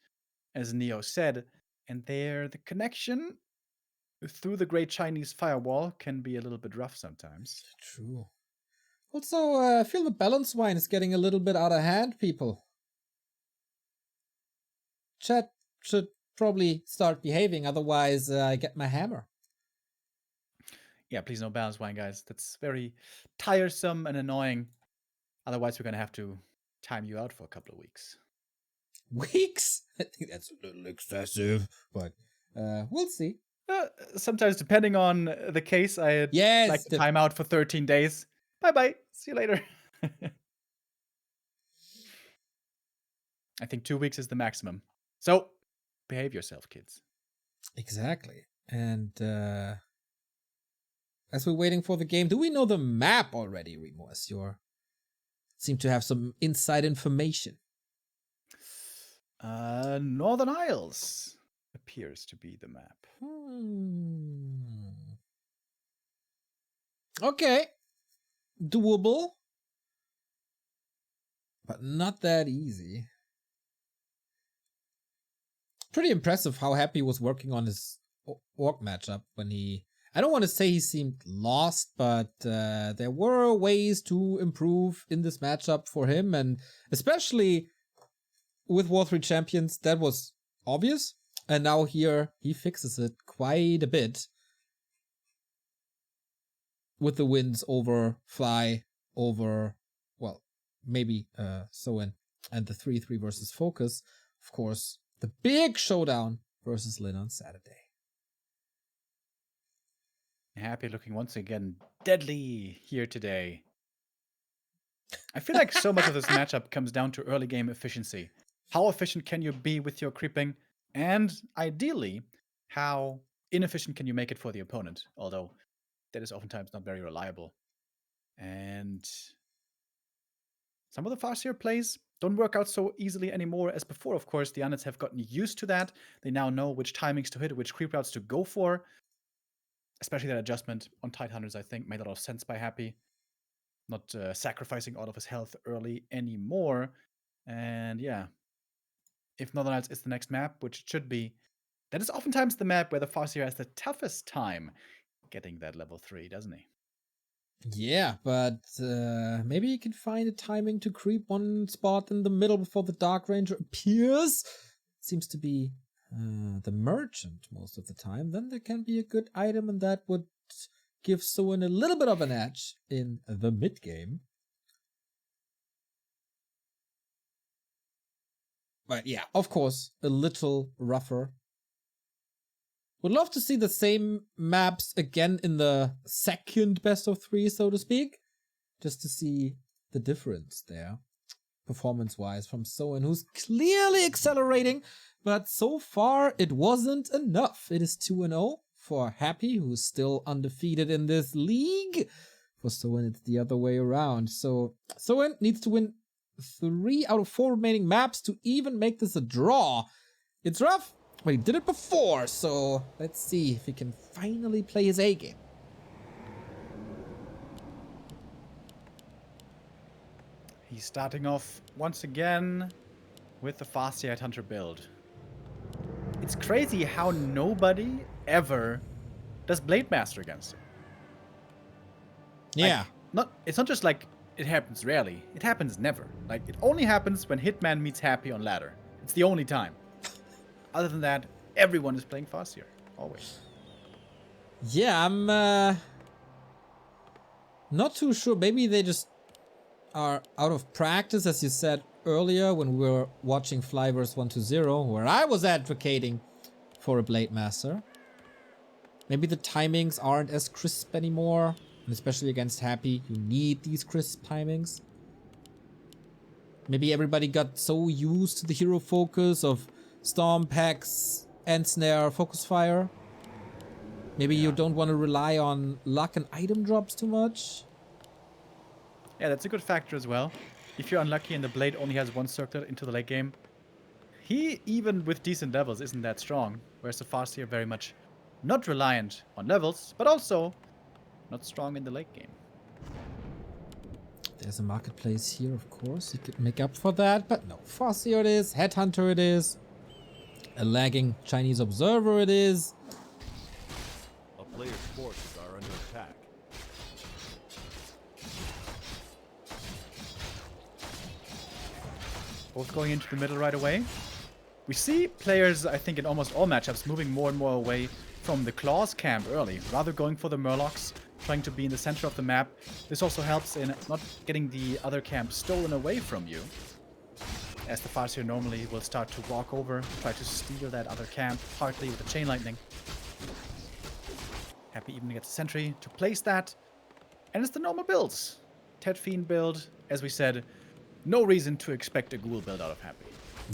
as Neo said. And there, the connection through the Great Chinese Firewall can be a little bit rough sometimes. True. Also, I feel the balance wine is getting a little bit out of hand, people. chat should probably start behaving, otherwise I get my hammer. Yeah, please no balance wine, guys. That's very tiresome and annoying. Otherwise, we're going to have to time you out for a couple of weeks. Weeks? I think that's a little excessive, but we'll see. Sometimes, depending on the case, I like to time out for 13 days. Bye-bye. See you later. I think 2 weeks is the maximum. So, behave yourself, kids. Exactly. And as we're waiting for the game, do we know the map already, Remo? As you seem to have some inside information. Northern Isles appears to be the map. Okay. Doable. But not that easy. Pretty impressive how happy he was working on his orc matchup when he... I don't want to say he seemed lost, but there were ways to improve in this matchup for him, and especially with War 3 champions, that was obvious. And now here, he fixes it quite a bit. With the wins over Fly, over, well, maybe Soin, and the 3-3 versus Focus. Of course, the big showdown versus Lin on Saturday. Happy looking once again deadly here today. I feel like so much of this matchup comes down to early game efficiency. How efficient can you be with your creeping? And ideally, how inefficient can you make it for the opponent? Although that is oftentimes not very reliable. And some of the Farseer plays don't work out so easily anymore as before. Of course, the Units have gotten used to that. They now know which timings to hit, which creep routes to go for. Especially that adjustment on Tidehunters, I think, made a lot of sense by Happy. Not sacrificing all of his health early anymore. And yeah, if Northern Isles is the next map, which it should be, that is oftentimes the map where the Farseer has the toughest time getting that level 3, doesn't he? Yeah, but maybe he can find a timing to creep one spot in the middle before the Dark Ranger appears. Seems to be the Merchant most of the time. Then there can be a good item, and that would give Soin a little bit of an edge in the mid-game. But yeah, of course, a little rougher. Would love to see the same maps again in the second best of 3, so to speak. Just to see the difference there, performance-wise, from Soin, who's clearly accelerating. But so far, it wasn't enough. It is 2-0 for Happy, who's still undefeated in this league. For Soin, it's the other way around. So Soin needs to win 3 out of 4 remaining maps to even make this a draw. It's rough, but he did it before, so let's see if he can finally play his A game. He's starting off once again with the Farseer Hunter build. It's crazy how nobody ever does Blade Master against him. Yeah. It's not just like it happens rarely. It happens never. Like, it only happens when Hitman meets Happy on ladder. It's the only time. Other than that, everyone is playing Farseer. Always. Yeah, I'm not too sure. Maybe they just are out of practice, as you said earlier when we were watching Flyverse 1-0, where I was advocating for a Blade Master. Maybe the timings aren't as crisp anymore, and especially against Happy, you need these crisp timings. Maybe everybody got so used to the hero focus of Storm, Hex, and Snare, Focus Fire. Maybe you don't want to rely on luck and item drops too much. Yeah, that's a good factor as well. If you're unlucky and the Blade only has one circlet into the late game, he, even with decent levels, isn't that strong. Whereas the Farseer very much not reliant on levels, but also not strong in the late game. There's a marketplace here, of course. You could make up for that, but no. Farseer it is, Headhunter it is, a lagging Chinese observer it is. A player's forces are under attack. Both going into the middle right away. We see players, I think, in almost all matchups moving more and more away from the Claws camp early, rather going for the Murlocs, trying to be in the center of the map. This also helps in not getting the other camp stolen away from you, as the Farseer normally will start to walk over, try to steal that other camp, partly with the Chain Lightning. Happy even gets a sentry to place that, and it's the normal builds. Ted Fiend build, as we said, no reason to expect a ghoul build out of Happy.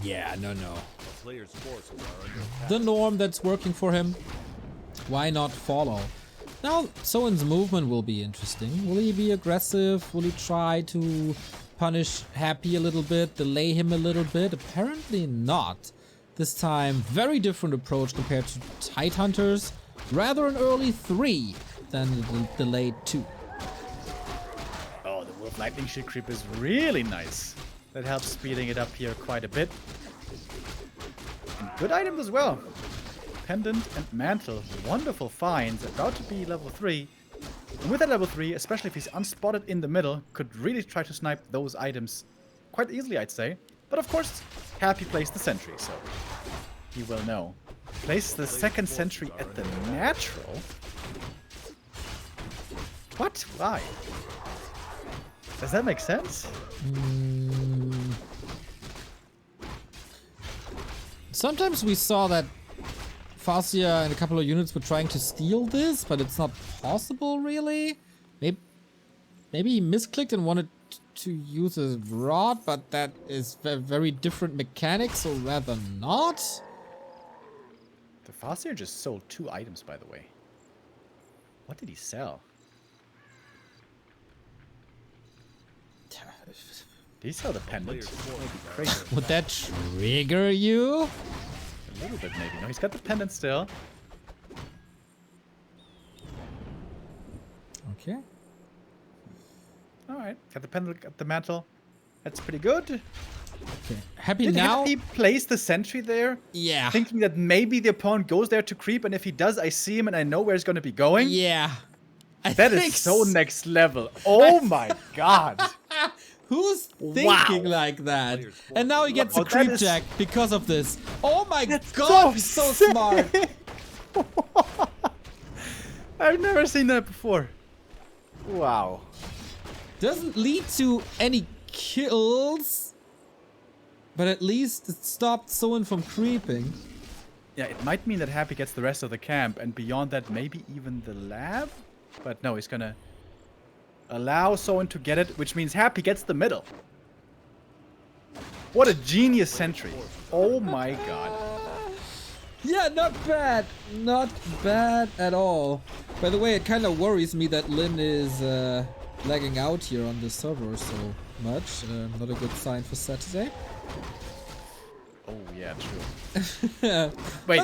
Yeah, no. The player's forces are under attack. The norm that's working for him. Why not follow? Now, Soin's movement will be interesting. Will he be aggressive? Will he try to punish Happy a little bit, delay him a little bit? Apparently not. This time, very different approach compared to Tide Hunters. Rather an early 3 than the delayed 2. Oh, the Wolf Lightning Shield creep is really nice. That helps speeding it up here quite a bit. And good items as well. Pendant and Mantle, wonderful finds, about to be level 3. And with that level 3, especially if he's unspotted in the middle, could really try to snipe those items quite easily, I'd say. But of course, Happy plays the sentry, so he will know. Places the second sentry at the natural? What? Why? Does that make sense? Sometimes we saw that Farseer and a couple of units were trying to steal this, but it's not possible, really. Maybe he misclicked and wanted to use a rod, but that is a very different mechanic, so rather not. The Farseer just sold 2 items, by the way. What did he sell? Did he sell the pendant? That would be crazy. Would that trigger you? A little bit, maybe. No, he's got the pendant still. Okay. Alright, got the pendant, got the mantle. That's pretty good. Okay. Happy Did now? he place the sentry there? Yeah. Thinking that maybe the opponent goes there to creep, and if he does, I see him and I know where he's going to be going? Yeah. That is so next level. Oh my god. Who's thinking like that? And now he gets a creep jack because of this. Oh my god, he's so smart. I've never seen that before. Wow. Doesn't lead to any kills, but at least it stopped Soin from creeping. Yeah, it might mean that Happy gets the rest of the camp, and beyond that, maybe even the lab? But no, he's gonna allow Soin to get it, which means Happy gets the middle. What a genius sentry. Oh my god. Yeah, not bad. Not bad at all. By the way, it kind of worries me that Lin is lagging out here on the server so much. Not a good sign for Saturday. Oh yeah, true. Wait,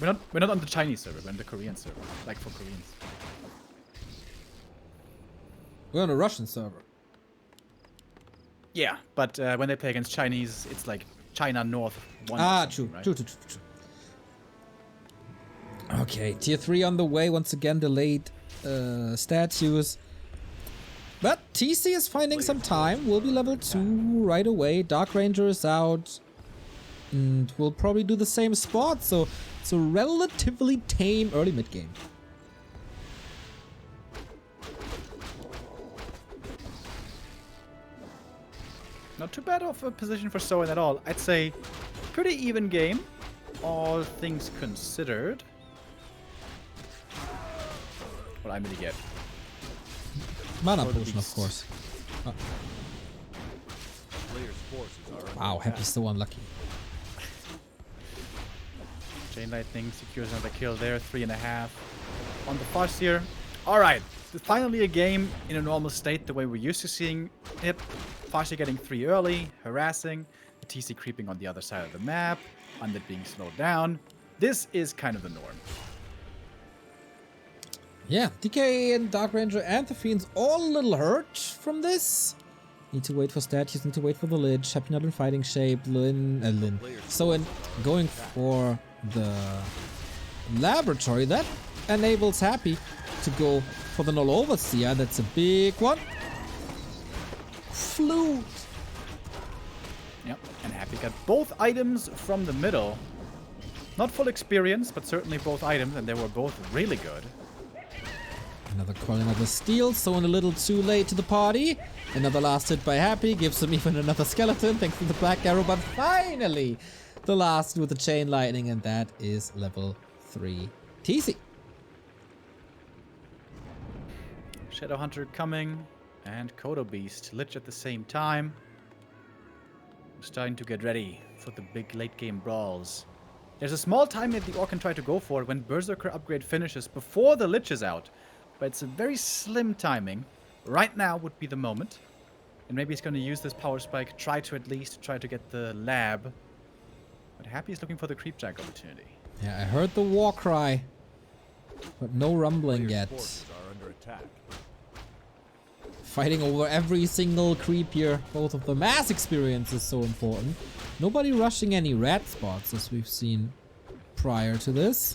but we're not on the Chinese server, we're on the Korean server. Like for Koreans. We're on a Russian server. Yeah, but when they play against Chinese, it's like China North 1. Ah, true. Right? True. Okay, tier 3 on the way. Once again, delayed statues. But TC is finding some time. We'll be level 2 right away. Dark Ranger is out. And we'll probably do the same spot. So it's a relatively tame early mid game. Not too bad of a position for Soin at all. I'd say pretty even game, all things considered. What I'm gonna get. Mana potion, of course. Oh. Player's forces are under Wow, Happy's so unlucky. Chain Lightning secures another kill there, 3.5 on the Farseer. Alright, finally a game in a normal state, the way we're used to seeing it. Farseer getting 3 early, harassing, the TC creeping on the other side of the map, Undead being slowed down. This is kind of the norm. Yeah, DK and Dark Ranger and the Fiends all a little hurt from this. Need to wait for statues, need to wait for the Lich. Happy not in fighting shape. Lin. So in going for the laboratory, that enables Happy to go for the Null Overseer. That's a big one. Flute. Yep, and Happy got both items from the middle. Not full experience, but certainly both items, and they were both really good. Another coil, another steal, Soin a little too late to the party. Another last hit by Happy, gives him even another skeleton thanks to the black arrow, but finally the last with the chain lightning, and that is level 3 TC. Shadowhunter coming, and Kodo Beast, Lich at the same time. Starting to get ready for the big late game brawls. There's a small time that the Orc can try to go for when Berserker upgrade finishes before the Lich is out. But it's a very slim timing. Right now would be the moment. And maybe he's going to use this power spike, try to get the lab. But Happy is looking for the creep jack opportunity. Yeah, I heard the war cry, but no rumbling Players' yet. forces are under attack. Fighting over every single creep here, both of them. Mass experience is so important. Nobody rushing any red spots as we've seen prior to this.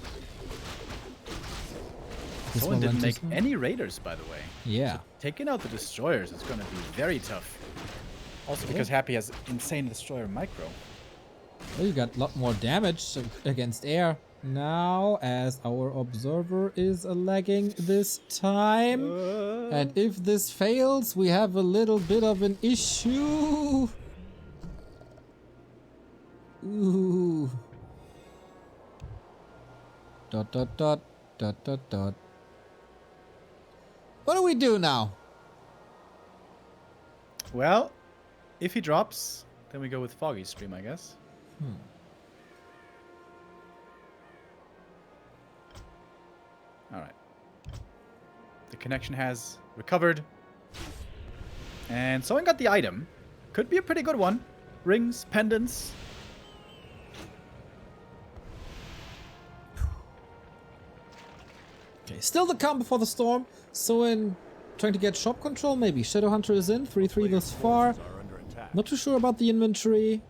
Someone didn't make any raiders, by the way. Yeah. Taking out the destroyers is going to be very tough. Also because Happy has insane destroyer micro. Well, you got a lot more damage against air now, as our observer is lagging this time. And if this fails, we have a little bit of an issue. Ooh. Dot dot dot dot dot dot. What do we do now? Well, if he drops, then we go with Foggy Stream, I guess. Alright. The connection has recovered. And Soin got the item. Could be a pretty good one. Rings, pendants. Okay, still the calm before the storm. Soin trying to get shop control, maybe. Shadowhunter is in, 3-3 thus far. Are under attack. Not too sure about the inventory.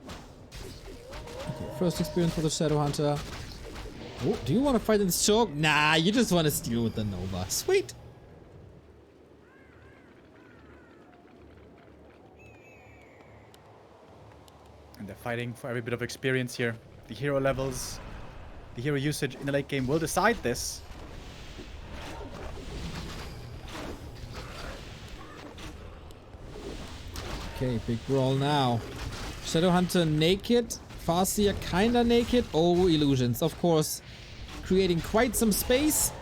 Okay, first experience for the Shadowhunter. Oh, do you want to fight in this choke? Nah, you just want to steal with the Nova. Sweet. And they're fighting for every bit of experience here. The hero levels, the hero usage in the late game will decide this. Okay, big brawl now. Shadowhunter naked. Farseer kinda naked. Oh, illusions, of course. Creating quite some space.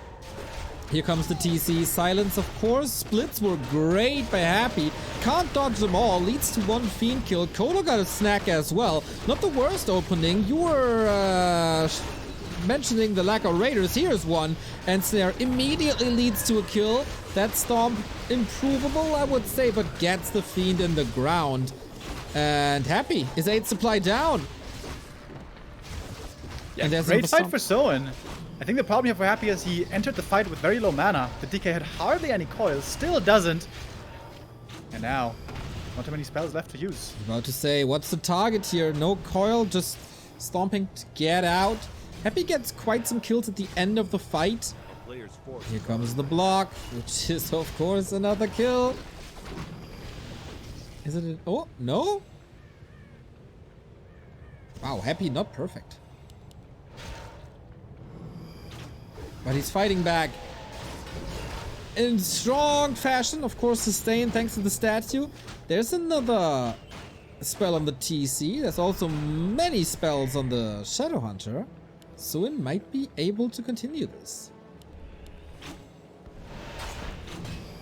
Here comes the TC. Silence, of course. Splits were great by Happy. Can't dodge them all. Leads to one fiend kill. Kodo got a snack as well. Not the worst opening. You were mentioning the lack of raiders. Here's one. And Snare immediately leads to a kill. That Stomp improvable, I would say, but gets the fiend in the ground. And Happy is 8 supply down. Yeah, And there's great another fight Stomp. for Soin. I think the problem here for Happy is he entered the fight with very low mana. The DK had hardly any coils, still doesn't. And now, not too many spells left to use. About to say, what's the target here? No coil, just stomping to get out. Happy gets quite some kills at the end of the fight. A player's force. Here comes the block, which is of course another kill. Is it? Oh, no? Wow, Happy not perfect. But he's fighting back in strong fashion. Of course, sustained thanks to the statue. There's another spell on the TC. There's also many spells on the Shadowhunter. Soin might be able to continue this.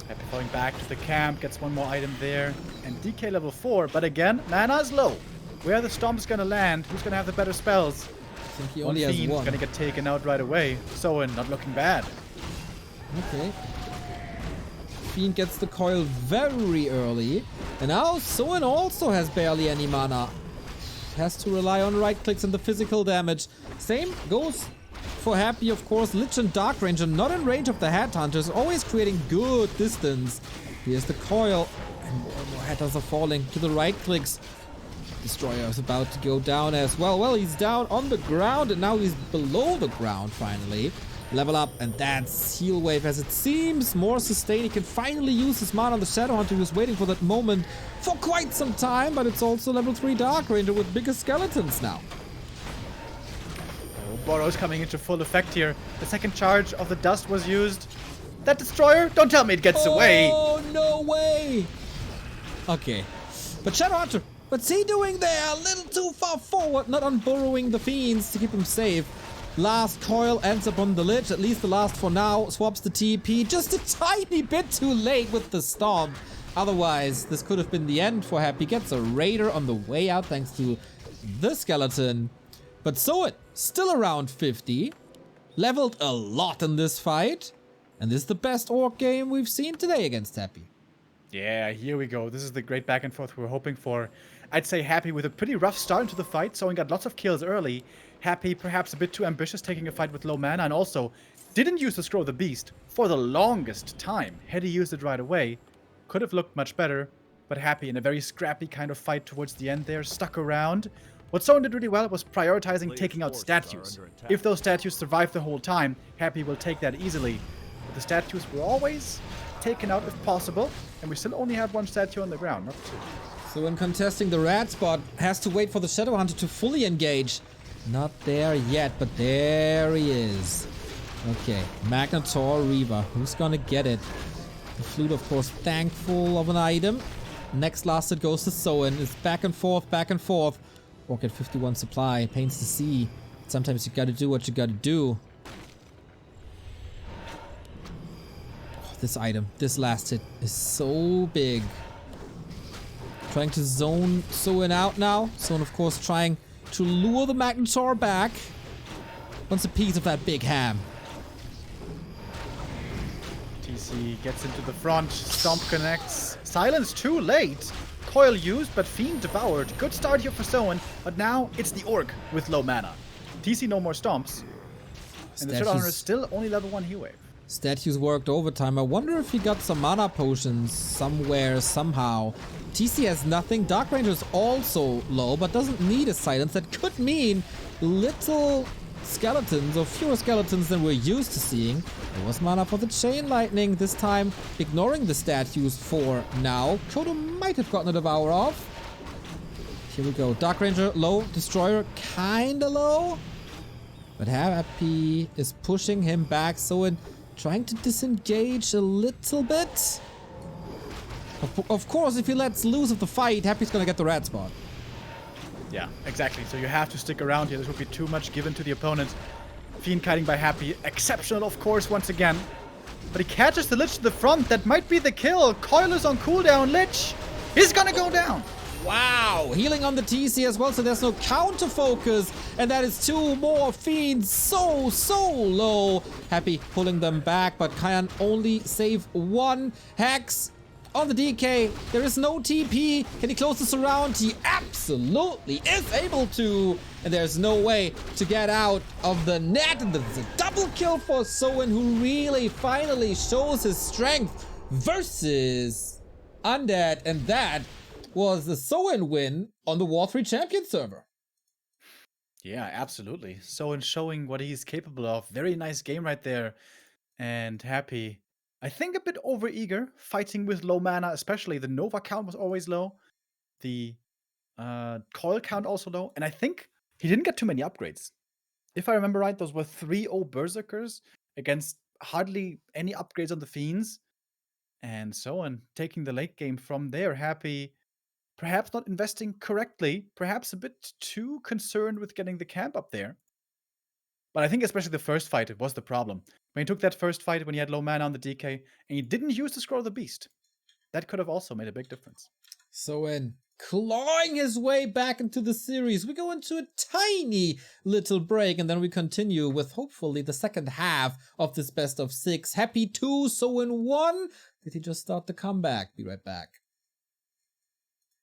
Happy falling back to the camp, gets one more item there. And DK level 4, but again, mana is low. Where the Stomp's gonna land, who's gonna have the better spells? I think he One only has fiend one. gonna get taken out right away. Soin not looking bad. Okay. Fiend gets the coil very early. And now Soin also has barely any mana. Has to rely on right clicks and the physical damage. Same goes for Happy, of course. Lich and Dark Ranger not in range of the Headhunters, always creating good distance. Here's the coil. And more Headhunters are falling to the right clicks. Destroyer is about to go down as well. Well, he's down on the ground and now he's below the ground finally. Level up, and that's Heal Wave as it seems. More sustain. He can finally use his mana on the Shadow Hunter, who was waiting for that moment for quite some time, but it's also level 3 Dark Ranger with bigger skeletons now. Oh, Boros coming into full effect here. The second charge of the dust was used. That destroyer? Don't tell me it gets away. Oh, no way. Okay. But Shadow Hunter, what's he doing there? A little too far forward, not unburrowing the fiends to keep him safe. Last coil ends up on the lich, at least the last for now. Swaps the TP just a tiny bit too late with the stomp. Otherwise, this could have been the end for Happy. Gets a Raider on the way out thanks to the skeleton. But Soin, still around 50. Leveled a lot in this fight. And this is the best orc game we've seen today against Happy. Yeah, here we go. This is the great back and forth we were hoping for. I'd say Happy with a pretty rough start into the fight. Soin got lots of kills early. Happy perhaps a bit too ambitious, taking a fight with low mana, and also didn't use the Scroll of the Beast for the longest time. Had he used it right away, could have looked much better, but Happy in a very scrappy kind of fight towards the end there, stuck around. What Soin did really well was prioritizing taking out statues. If those statues survive the whole time, Happy will take that easily. But the statues were always taken out if possible, and we still only have one statue on the ground, not two. So when contesting the rat spot, has to wait for the Shadow Hunter to fully engage. Not there yet, but there he is. Okay, Magnetor Reaver. Who's gonna get it? The Flute, of course, thankful of an item. Next last it goes to Soin. It's back and forth, back and forth. Orc at 51 supply. Pains to see. Sometimes you gotta do what you gotta do. Oh, this item, this last hit is so big. Trying to zone Soin out now. Soin, of course, trying to lure the Magnetor back. Wants a piece of that big ham. TC gets into the front. Stomp connects. Silence too late. Coil used, but Fiend devoured. Good start here for Soin, but now it's the Orc with low mana. TC no more stomps. And the Shadow Hunter is still only level 1 heal wave. Statues worked overtime. I wonder if he got some mana potions somewhere, somehow. TC has nothing. Dark Ranger is also low, but doesn't need a silence. That could mean little skeletons, or fewer skeletons than we're used to seeing. There was mana for the Chain Lightning, this time ignoring the statues for now. Kodo might have gotten a Devour off. Here we go. Dark Ranger low. Destroyer kinda low. But Happy is pushing him back. Soin trying to disengage a little bit. Of course, if he lets loose of the fight, Happy's gonna get the rat spot. Yeah, exactly. So you have to stick around here. This would be too much given to the opponent. Fiend kiting by Happy. Exceptional, of course, once again. But he catches the Lich to the front. That might be the kill. Coil is on cooldown. Lich is gonna go down. Wow, healing on the TC as well, so there's no counter focus. And that is 2 more Fiends, so low. Happy pulling them back, but can only save 1. Hex on the DK. There is no TP. Can he close this around? He absolutely is able to. And there's no way to get out of the net. And there's a double kill for Soin, who really finally shows his strength versus Undead. And that was the Soin win on the War3 Champion server. Yeah, absolutely. Soin showing what he's capable of. Very nice game right there. And Happy, I think a bit overeager, fighting with low mana, especially. The Nova count was always low. The coil count also low. And I think he didn't get too many upgrades. If I remember right, those were 3-0 Berserkers against hardly any upgrades on the Fiends. And Soin taking the late game from there. Happy, perhaps not investing correctly. Perhaps a bit too concerned with getting the camp up there. But I think especially the first fight, it was the problem. When he took that first fight, when he had low mana on the DK, and he didn't use the Scroll of the Beast. That could have also made a big difference. Soin clawing his way back into the series. We go into a tiny little break, and then we continue with hopefully the second half of this best of 6. Happy 2, Soin 1. Did he just start the comeback? Be right back.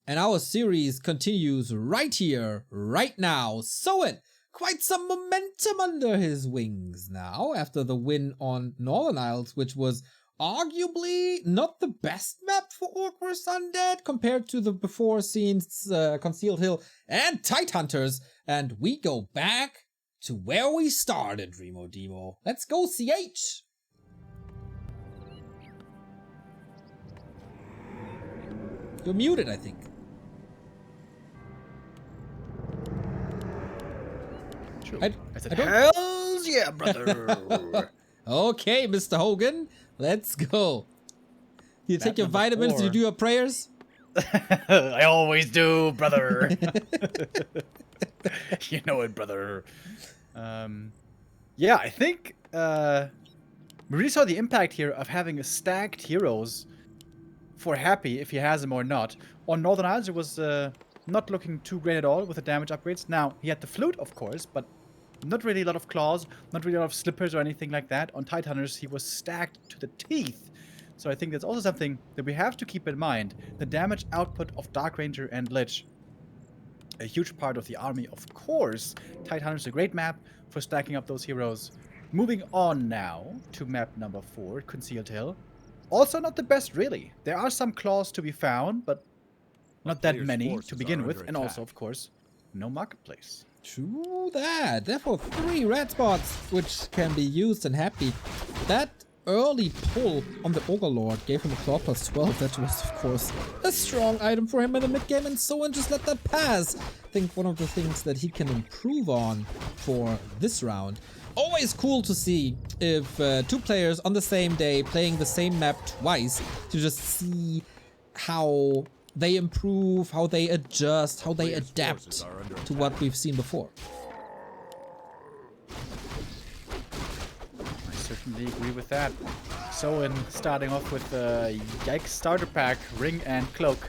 And our series continues right here, right now. Soin, quite some momentum under his wings now after the win on Northern Isles, which was arguably not the best map for Orc vs Undead compared to the before scenes Concealed Hill and Tight Hunters. And we go back to where we started, Remo Demo. Let's go, CH! You're muted, I think. True. I said, don't- hells yeah, brother. Okay, Mr. Hogan, let's go. You take your number vitamins, 4. you do your prayers? I always do, brother. You know it, brother. Yeah, I think we really saw the impact here of having a stacked heroes for Happy, if he has them or not. On Northern Isles, it was not looking too great at all with the damage upgrades. Now, he had the flute, of course, but not really a lot of claws, not really a lot of slippers or anything like that. On Titaners, he was stacked to the teeth. So I think that's also something that we have to keep in mind. The damage output of Dark Ranger and Lich, a huge part of the army, of course. Titaners is a great map for stacking up those heroes. Moving on now to map number 4, Concealed Hill. Also not the best, really. There are some claws to be found, but not that many to begin with. And also, of course, no marketplace. True that. Therefore, 3 red spots, which can be used and Happy. That early pull on the Ogre Lord gave him a claw plus 12. That was, of course, a strong item for him in the mid game, and Soin just let that pass. I think one of the things that he can improve on for this round. Always cool to see if 2 players on the same day playing the same map twice, to just see how they improve, how they adjust, how they adapt to what we've seen before. Certainly agree with that. Soin starting off with the Yikes starter pack, Ring and Cloak.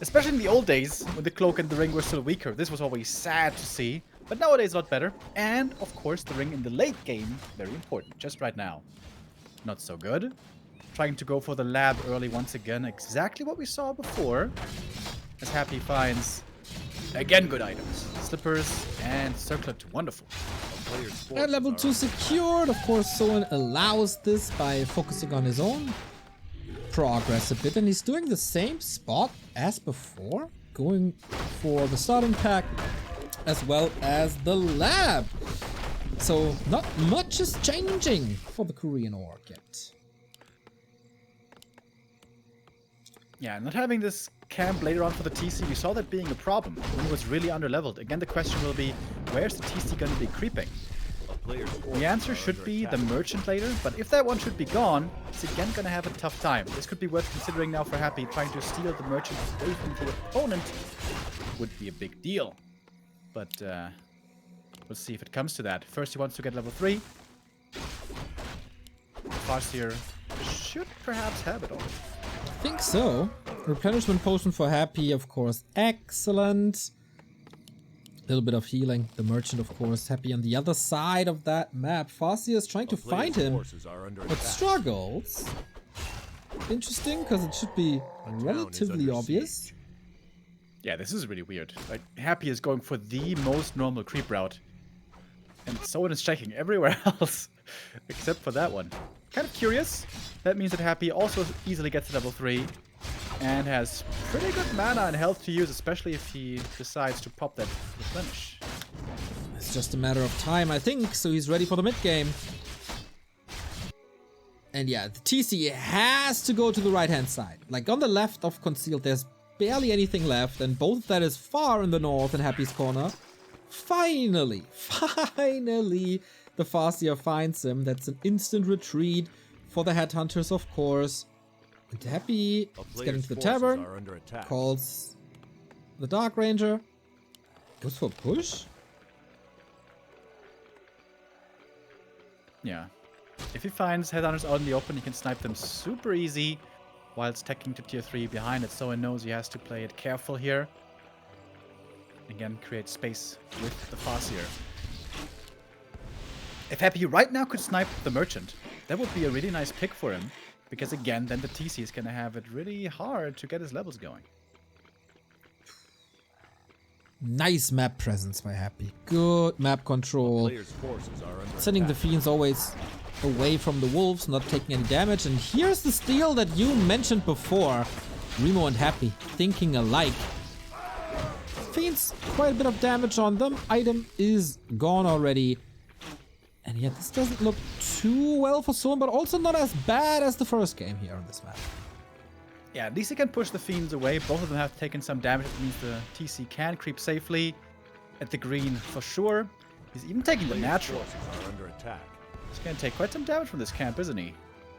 Especially in the old days, when the Cloak and the Ring were still weaker. This was always sad to see, but nowadays a lot better. And, of course, the Ring in the late game, very important. Just right now, not so good. Trying to go for the lab early once again, exactly what we saw before. As Happy finds, again, good items. Slippers and Circlet, wonderful. And level 2 secured. Of course, Soin allows this by focusing on his own progress a bit, and he's doing the same spot as before, going for the starting pack as well as the lab. So not much is changing for the Korean orc yet. Yeah, not having this camp later on for the TC, we saw that being a problem when it was really underleveled. Again, the question will be, where's the TC going to be creeping? The answer should be the merchant later, but if that one should be gone, it's again going to have a tough time. This could be worth considering now for Happy. Trying to steal the merchant away from the opponent would be a big deal. But we'll see if it comes to that. First he wants to get level 3. CORSAIR should perhaps have it all. I think so. Replenishment potion for Happy, of course, excellent. A little bit of healing. The merchant, of course, Happy on the other side of that map. CORSAIR is trying to find him, but struggles. Interesting, because it should be relatively obvious. Yeah, this is really weird. Like, Happy is going for the most normal creep route. And Soin is checking everywhere else, except for that one. Kind of curious. That means that Happy also easily gets to level 3. And has pretty good mana and health to use, especially if he decides to pop that replenish. It's just a matter of time, I think, so he's ready for the mid game. And yeah, the TC has to go to the right-hand side. Like, on the left of Concealed, there's barely anything left, and both of that is far in the north in Happy's corner. Finally, the CORSAIR finds him. That's an instant retreat for the headhunters, of course. And Happy is getting to the tavern, calls the Dark Ranger, goes for a push. Yeah. If he finds headhunters out in the open, he can snipe them super easy while stacking to tier 3 behind it. So he knows he has to play it careful here. Again, create space with the CORSAIR. If Happy right now could snipe the merchant, that would be a really nice pick for him. Because again, then the TC is going to have it really hard to get his levels going. Nice map presence by Happy. Good map control. Sending the fiends always away from the wolves, not taking any damage. And here's the steal that you mentioned before. Remo and Happy thinking alike. means quite a bit of damage on them. Item is gone already. And yet this doesn't look too well for Soin, but also not as bad as the first game here on this map. Yeah, at least he can push the Fiends away. Both of them have taken some damage. It means the TC can creep safely at the green for sure. He's even taking the natural. Forces are under attack. He's going to take quite some damage from this camp, isn't he?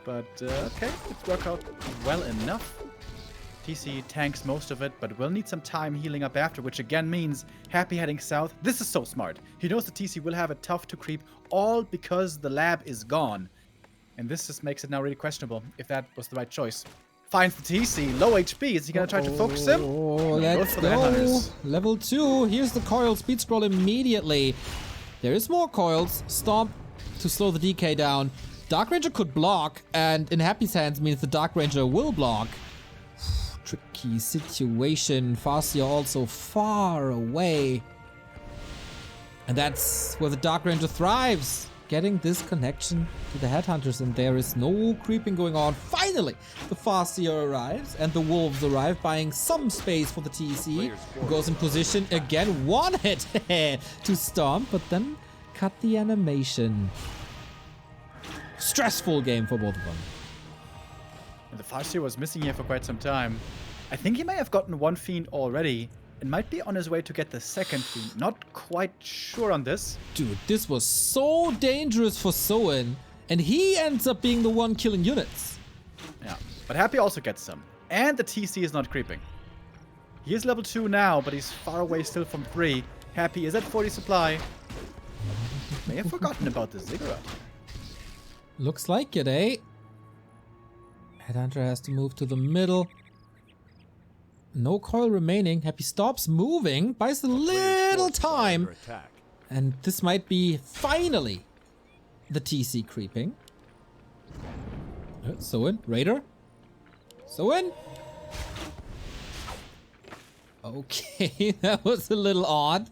But, okay, it's worked out well enough. TC tanks most of it, but will need some time healing up after, which again means Happy heading south. This is so smart. He knows the TC will have it tough to creep, all because the lab is gone. And this just makes it now really questionable if that was the right choice. Finds the TC, low HP. Is he going to try to focus him? Oh, let's go. Level 2. Here's the coil. Speed scroll immediately. There is more coils. Stomp to slow the DK down. Dark Ranger could block, and in Happy's hands means the Dark Ranger will block. Tricky situation. Farseer also far away. And that's where the Dark Ranger thrives. Getting this connection to the Headhunters, and there is no creeping going on. Finally, the Farseer arrives, and the Wolves arrive, buying some space for the TC. Who goes in position again. One hit to Stomp, but then cut the animation. Stressful game for both of them. And the Farseer was missing here for quite some time. I think he may have gotten one Fiend already and might be on his way to get the second Fiend. Not quite sure on this. Dude, this was so dangerous for Soin, and he ends up being the one killing units. Yeah, but Happy also gets some. And the TC is not creeping. He is level 2 now, but he's far away still from 3. Happy is at 40 supply. May have forgotten about the Ziggurat. Looks like it, eh? Headhunter has to move to the middle. No coil remaining. Happy stops moving, buys a little time. And this might be finally the TC creeping. Soin, Raider. Soin. Okay, that was a little odd.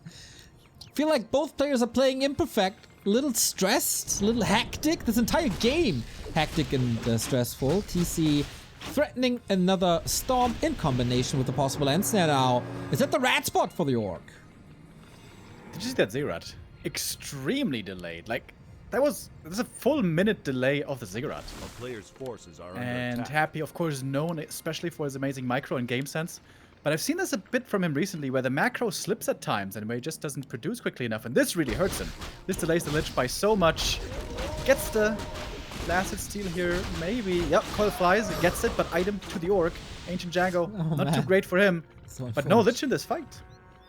Feel like both players are playing imperfect. A little stressed, a little hectic. This entire game, hectic and stressful. TC threatening another Stomp in combination with the possible end snare now. Is that the rat spot for the Orc? Did you see that Ziggurat? Extremely delayed. Like, there's a full minute delay of the Ziggurat. A player's forces are under And attack. Happy, of course, known especially for his amazing micro and game sense. But I've seen this a bit from him recently, where the macro slips at times and where he just doesn't produce quickly enough. And this really hurts him. This delays the Lich by so much. Gets the last hit steal here, maybe. Yep, coil flies, gets it, but item to the Orc. Ancient Django, not too great for him. So but no Lich in this fight.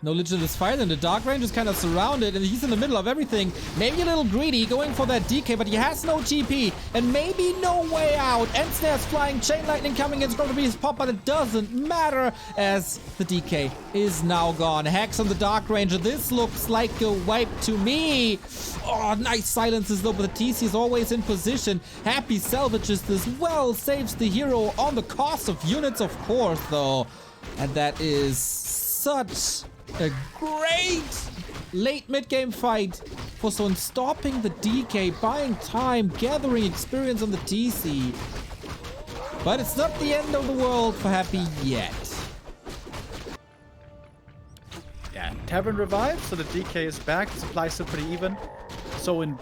No Lich in this fight, and the Dark Ranger's kind of surrounded, and he's in the middle of everything. Maybe a little greedy, going for that DK, but he has no TP, and maybe no way out. End snares flying, Chain Lightning coming in, it's going to be his pop, but it doesn't matter, as the DK is now gone. Hex on the Dark Ranger, this looks like a wipe to me. Oh, nice silences though, but the TC is always in position. Happy salvages this well, saves the hero on the cost of units, of course, though. And that is such a great late mid-game fight for Soin, stopping the DK, buying time, gathering experience on the TC. But it's not the end of the world for Happy yet. Yeah, Tavern revives, so the DK is back. The supply is still pretty even. Soin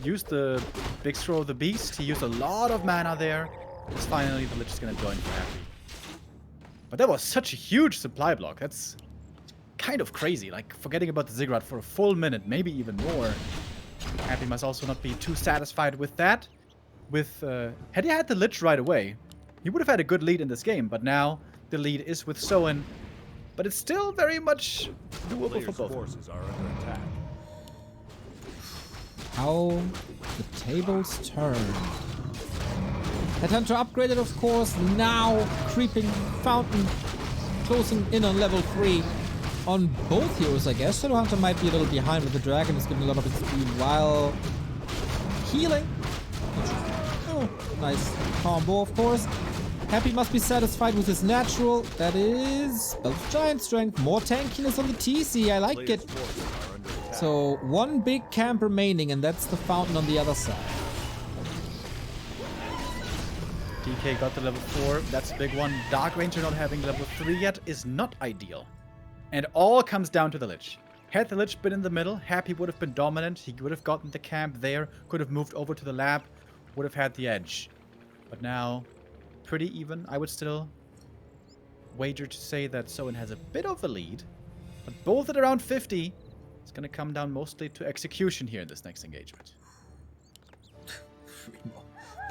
used the big scroll of the beast. He used a lot of mana there. It's finally the Lich is gonna join for Happy. But that was such a huge supply block. That's kind of crazy. Like, forgetting about the Ziggurat for a full minute, maybe even more. Happy must also not be too satisfied with that. Had he had the Lich right away, he would have had a good lead in this game. But now the lead is with Soin. But it's still very much doable for both. Forces are under attack. How the tables turn. Headhunter upgraded, of course. Now creeping fountain, closing in on level 3 on both heroes, I guess. Shadowhunter might be a little behind with the dragon. He's giving a lot of speed while healing. Oh, nice combo, of course. Happy must be satisfied with his natural. That is both giant strength, more tankiness on the TC. I like it. So one big camp remaining, and that's the fountain on the other side. DK got the level 4. That's a big one. Dark Ranger not having level 3 yet is not ideal. And it all comes down to the Lich. Had the Lich been in the middle, Happy would have been dominant. He would have gotten the camp there, could have moved over to the lab, would have had the edge. But now, pretty even. I would still wager to say that Soin has a bit of a lead. But both at around 50. It's going to come down mostly to execution here in this next engagement.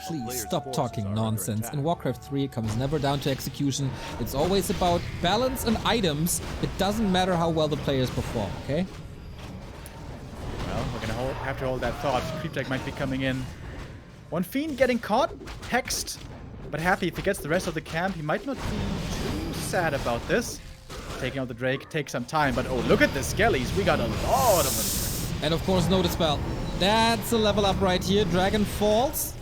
Please stop talking nonsense. In Warcraft 3, it comes never down to execution. It's always about balance and items. It doesn't matter how well the players perform, okay? Well, we're going to have to hold that thought. Creep Tech might be coming in. One Fiend getting caught, hexed. But Happy, if he gets the rest of the camp, he might not be too sad about this. Taking out the Drake takes some time, but oh, look at the Skellies. We got a lot of them. And of course, no dispel. That's a level up right here. Dragon falls.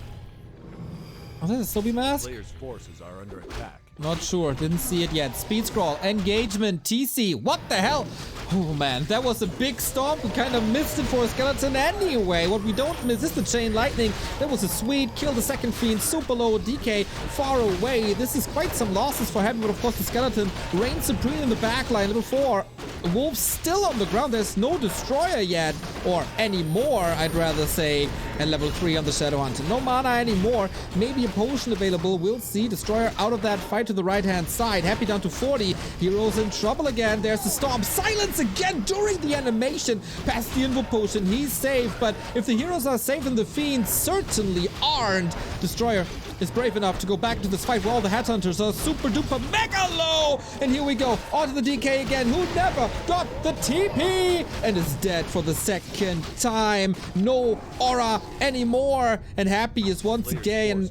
Oh, that is Sobi Mask? Players' forces are under attack. Not sure. Didn't see it yet. Speed scroll. Engagement. TC. What the hell? Oh, man. That was a big stomp. We kind of missed it for a skeleton anyway. What we don't miss is the chain lightning. That was a sweet kill. The second fiend. Super low. DK far away. This is quite some losses for Heaven. But of course, the skeleton reigns supreme in the backline. Level 4. Wolf still on the ground. There's no destroyer yet. Or anymore, I'd rather say. And level 3 on the Shadow Hunter. No mana anymore. Maybe a potion available. We'll see. Destroyer out of that fight to the right-hand side. Happy down to 40. Heroes in trouble again. There's the storm. Silence again during the animation. Past the Invo potion. He's safe. But if the heroes are safe, then the fiends certainly aren't. Destroyer is brave enough to go back to this fight where all the headhunters are super duper mega low. And here we go. Onto the DK again. Who never got the TP and is dead for the second time. No aura anymore. And Happy is once again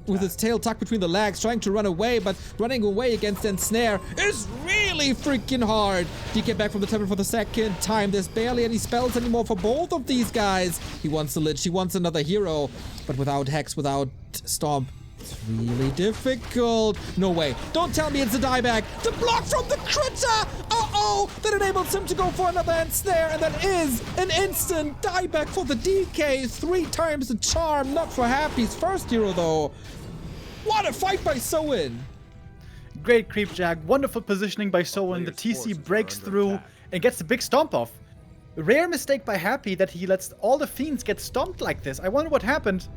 with his tail tucked between the legs, trying to run away, but running away against Ensnare is really freaking hard. DK back from the temple for the second time. There's barely any spells anymore for both of these guys. He wants a Lich, he wants another hero, but without Hex, without Stomp, it's really difficult. No way. Don't tell me it's a dieback. The block from the critter! Uh-oh! That enables him to go for another Ensnare, and that is an instant dieback for the DK. 3 times the charm, not for Happy's first hero, though. What a fight by Soin! Great creep jag, wonderful positioning by Soin. The TC breaks through and gets the big stomp off. Rare mistake by Happy that he lets all the fiends get stomped like this. I wonder what happened.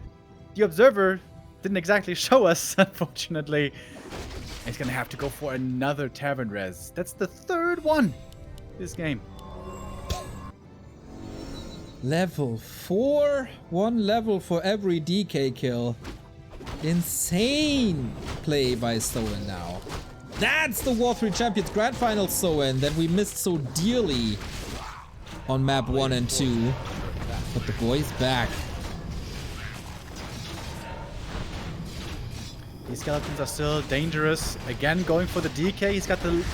The observer didn't exactly show us, unfortunately. He's gonna have to go for another Tavern Res. That's the 3rd one this game. Level 4? 1 level for every DK kill. Insane play by Soin now. That's the War 3 Champions Grand Final Soin that we missed so dearly on map 1 and 2. But the boy's back. These skeletons are still dangerous. Again, going for the DK. He's got the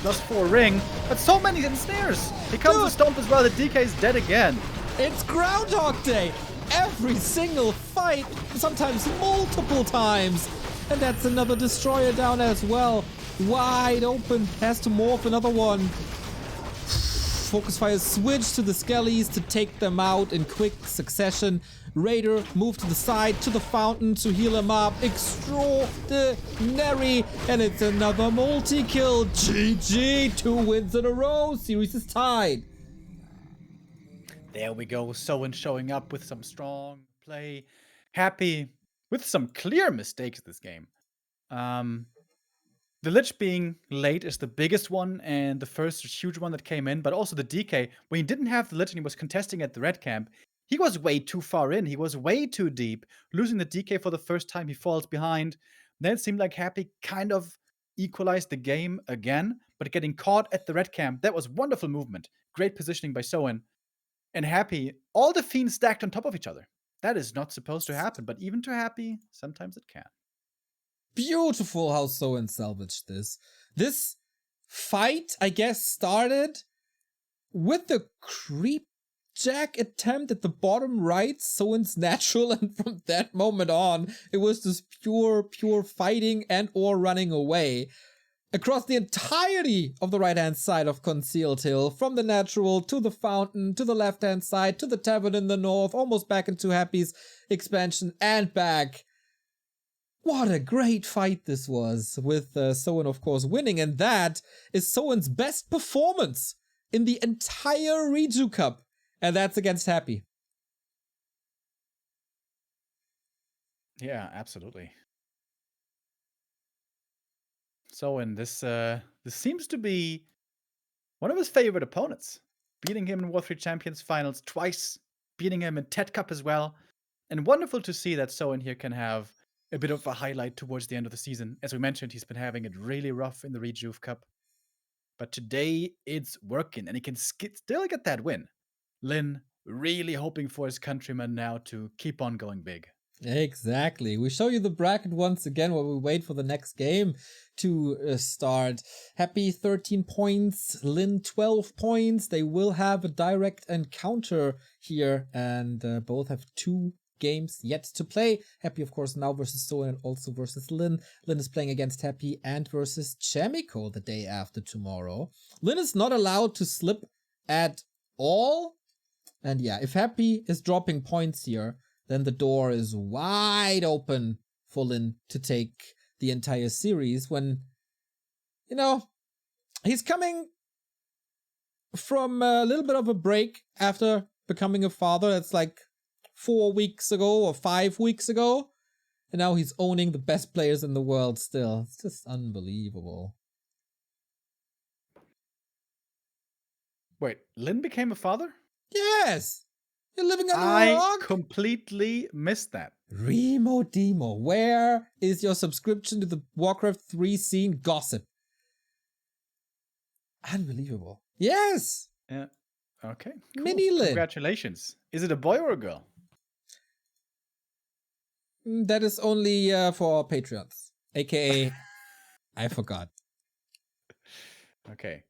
+4 ring. But so many ensnares. Here comes the stomp as well. The DK is dead again. It's Groundhog Day. Every single fight, sometimes multiple times. And that's another destroyer down as well. Wide open. Has to morph another one. Focus fire switch to the Skellies to take them out in quick succession. Raider move to the side to the fountain to heal him up. Extraordinary. And it's another multi-kill. GG. 2 wins in a row. Series is tied. There we go. Soin showing up with some strong play. Happy with some clear mistakes this game. The Lich being late is the biggest one and the first huge one that came in, but also the DK. When he didn't have the Lich and he was contesting at the red camp, he was way too far in. He was way too deep. Losing the DK for the first time, he falls behind. Then it seemed like Happy kind of equalized the game again, but getting caught at the red camp, that was wonderful movement. Great positioning by Soin. And Happy, all the fiends stacked on top of each other. That is not supposed to happen, but even to Happy, sometimes it can. Beautiful how Soin salvaged this. This fight, I guess, started with the creep jack attempt at the bottom right, Soin's natural, and from that moment on, it was just pure fighting and or running away. Across the entirety of the right-hand side of Concealed Hill, from the natural to the fountain, to the left-hand side, to the tavern in the north, almost back into Happy's expansion, and back. What a great fight this was, with Soin, of course, winning. And that is Soin's best performance in the entire Reju Cup. And that's against Happy. Yeah, absolutely. Soin, this seems to be one of his favorite opponents. Beating him in War 3 Champions Finals twice, beating him in TED Cup as well. And wonderful to see that Soin here can have a bit of a highlight towards the end of the season. As we mentioned, he's been having it really rough in the Rejuve Cup. But today, it's working, and he can still get that win. Lin really hoping for his countrymen now to keep on going big. Exactly. We show you the bracket once again while we wait for the next game to start. Happy 13 points, Lin 12 points. They will have a direct encounter here, and both have 2 games yet to play. Happy, of course, now versus Soin and also versus Lin. Lin is playing against Happy and versus Chamiko the day after tomorrow. Lin is not allowed to slip at all. And yeah, if Happy is dropping points here, then the door is wide open for Lin to take the entire series when, you know, he's coming from a little bit of a break after becoming a father. That's like 4 weeks ago or 5 weeks ago. And now he's owning the best players in the world still. It's just unbelievable. Wait, Lin became a father? Yes! You're living under a I rock? completely missed that. Remo Demo, where is your subscription to the Warcraft 3 scene gossip? Unbelievable. Yes! Yeah. Okay. Cool. Mini Lin. Congratulations. Is it a boy or a girl? That is only for our Patreons. AKA, I forgot. Okay.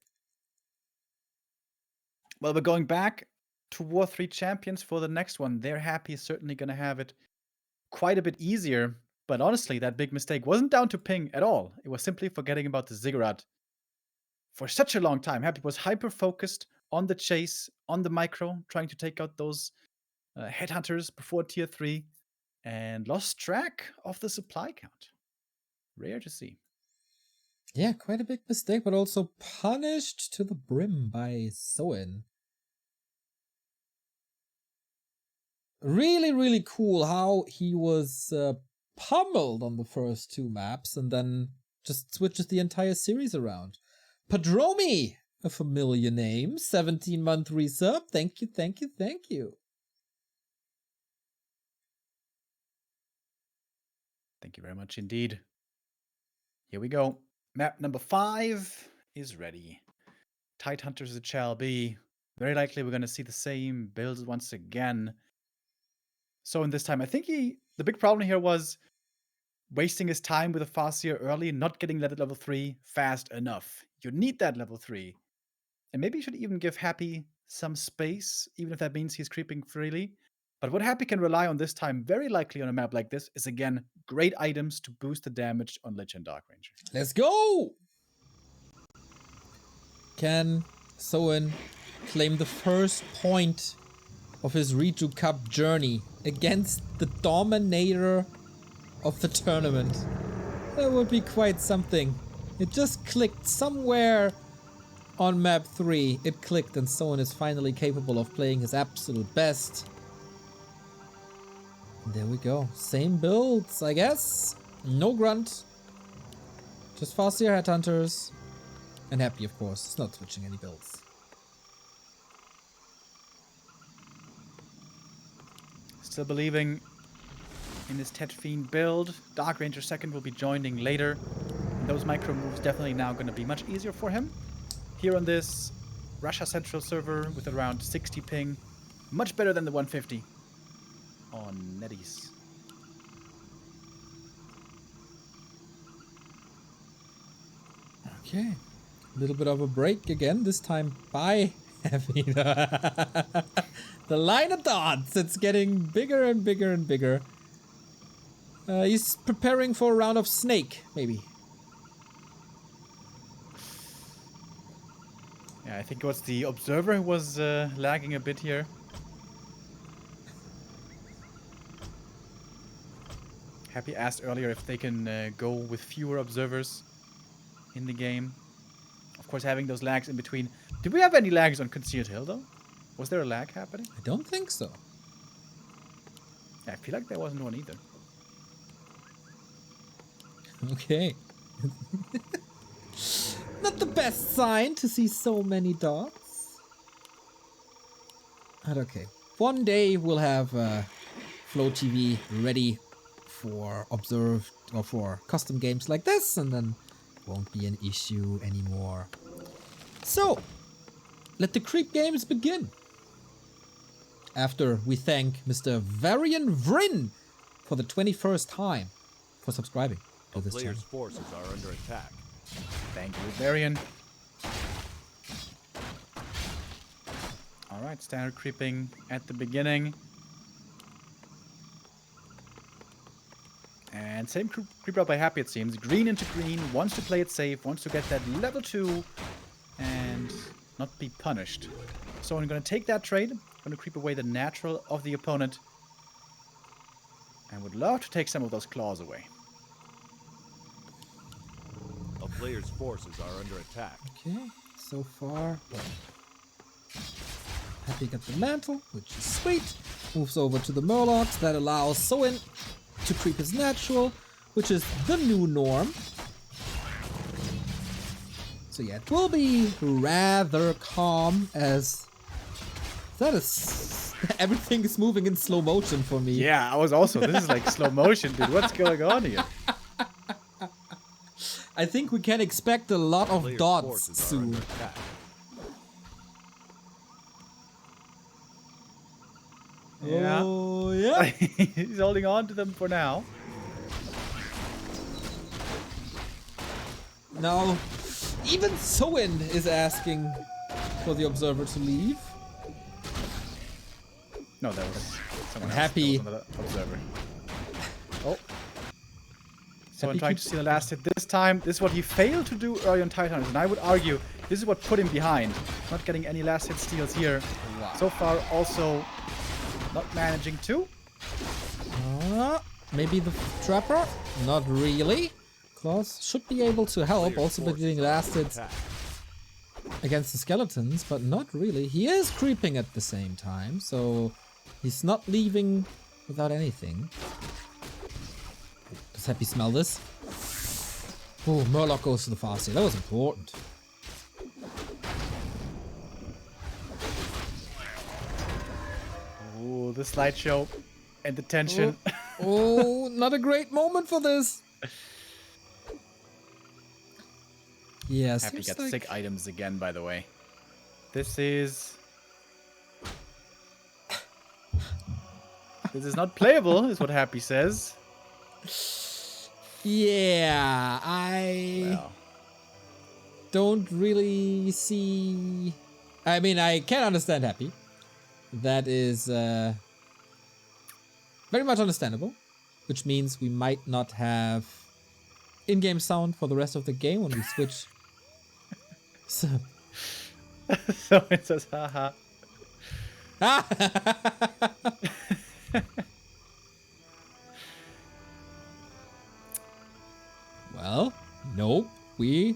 Well, we're going back to War 3 Champions for the next one. They're happy, certainly going to have it quite a bit easier. But honestly, that big mistake wasn't down to ping at all. It was simply forgetting about the ziggurat. For such a long time, Happy was hyper-focused on the chase, on the micro, trying to take out those headhunters before tier 3, and lost track of the supply count. Rare to see. Yeah, quite a big mistake, but also punished to the brim by Soin. Really, really cool how he was pummeled on the first 2 maps and then just switches the entire series around. Padromi, a familiar name, 17-month resub. Thank you, thank you, thank you. Thank you very much indeed. Here we go. Map number 5 is ready. Tidehunters it shall be. Very likely we're going to see the same builds once again. So in this time, I think the big problem here was wasting his time with a Farseer early, not getting that at level 3 fast enough. You need that level 3. And maybe you should even give Happy some space, even if that means he's creeping freely. But what Happy can rely on this time, very likely on a map like this, is again, great items to boost the damage on Lich and Dark Ranger. Let's go! Can Soin claim the first point of his Reju Cup journey against the dominator of the tournament? That would be quite something. It just clicked somewhere on map 3. It clicked and Soin is finally capable of playing his absolute best. And there we go. Same builds, I guess. No grunt. Just Farseer Headhunters. And Happy, of course. It's not switching any builds. Still believing in this Tet Fiend build. Dark Ranger second will be joining later. And those micro moves definitely now going to be much easier for him. Here on this Russia Central server with around 60 ping. Much better than the 150 on NetEase. Okay. A little bit of a break again, this time by Happy. The line of dots, it's getting bigger and bigger and bigger. He's preparing for a round of Snake, maybe. Yeah, I think it was the Observer who was lagging a bit here. Happy asked earlier if they can go with fewer observers in the game. Of course, having those lags in between. Did we have any lags on Concealed Hill, though? Was there a lag happening? I don't think so. Yeah, I feel like there wasn't one either. Okay. Not the best sign to see so many dots. But okay. One day we'll have Flow TV ready for observed or for custom games like this, and then won't be an issue anymore. So, let the creep games begin. After we thank Mr. Varian Vrin for the 21st time for subscribing to A this channel. player's forces are under attack. Thank you, Varian. Alright, standard creeping at the beginning. And same creep out by Happy, it seems. Green into green, wants to play it safe, wants to get that level 2 and not be punished. So I'm going to take that trade. I'm going to creep away the natural of the opponent. And would love to take some of those claws away. A player's forces are under attack. Okay, so far. Happy got the mantle, which is sweet. Moves over to the Murlocs. That allows Soin to creep his natural, which is the new norm. So yeah, it will be rather calm as that is everything is moving in slow motion for me. Yeah, I was also. This is like slow motion, dude. What's going on here? I think we can expect a lot of Player's dots forces are soon. under attack. Yeah. Oh yeah. He's holding on to them for now. Now, even Soin is asking for the observer to leave. No, that was someone else. Happy. That was another observer. Oh. So I'm Happy trying to see the last hit this time. This is what he failed to do early on Titans, and I would argue this is what put him behind. Not getting any last hit steals here. Wow. So far, also not managing to. Maybe the Trapper? Not really. Claws should be able to help, Player's also by forces getting are last under hits attack. against the skeletons, but not really. He is creeping at the same time, so he's not leaving without anything. Does Happy smell this? Oh, Murloc goes to the far side. That was important. Ooh, the slideshow and the tension. Oh, not a great moment for this. Yeah, Happy seems got like... sick items again, by the way. This is not playable, is what Happy says. Yeah, I Well, don't really see... I mean, I can understand Happy. That is very much understandable. Which means we might not have in-game sound for the rest of the game when we switch. So... so it says, haha. Well, nope. We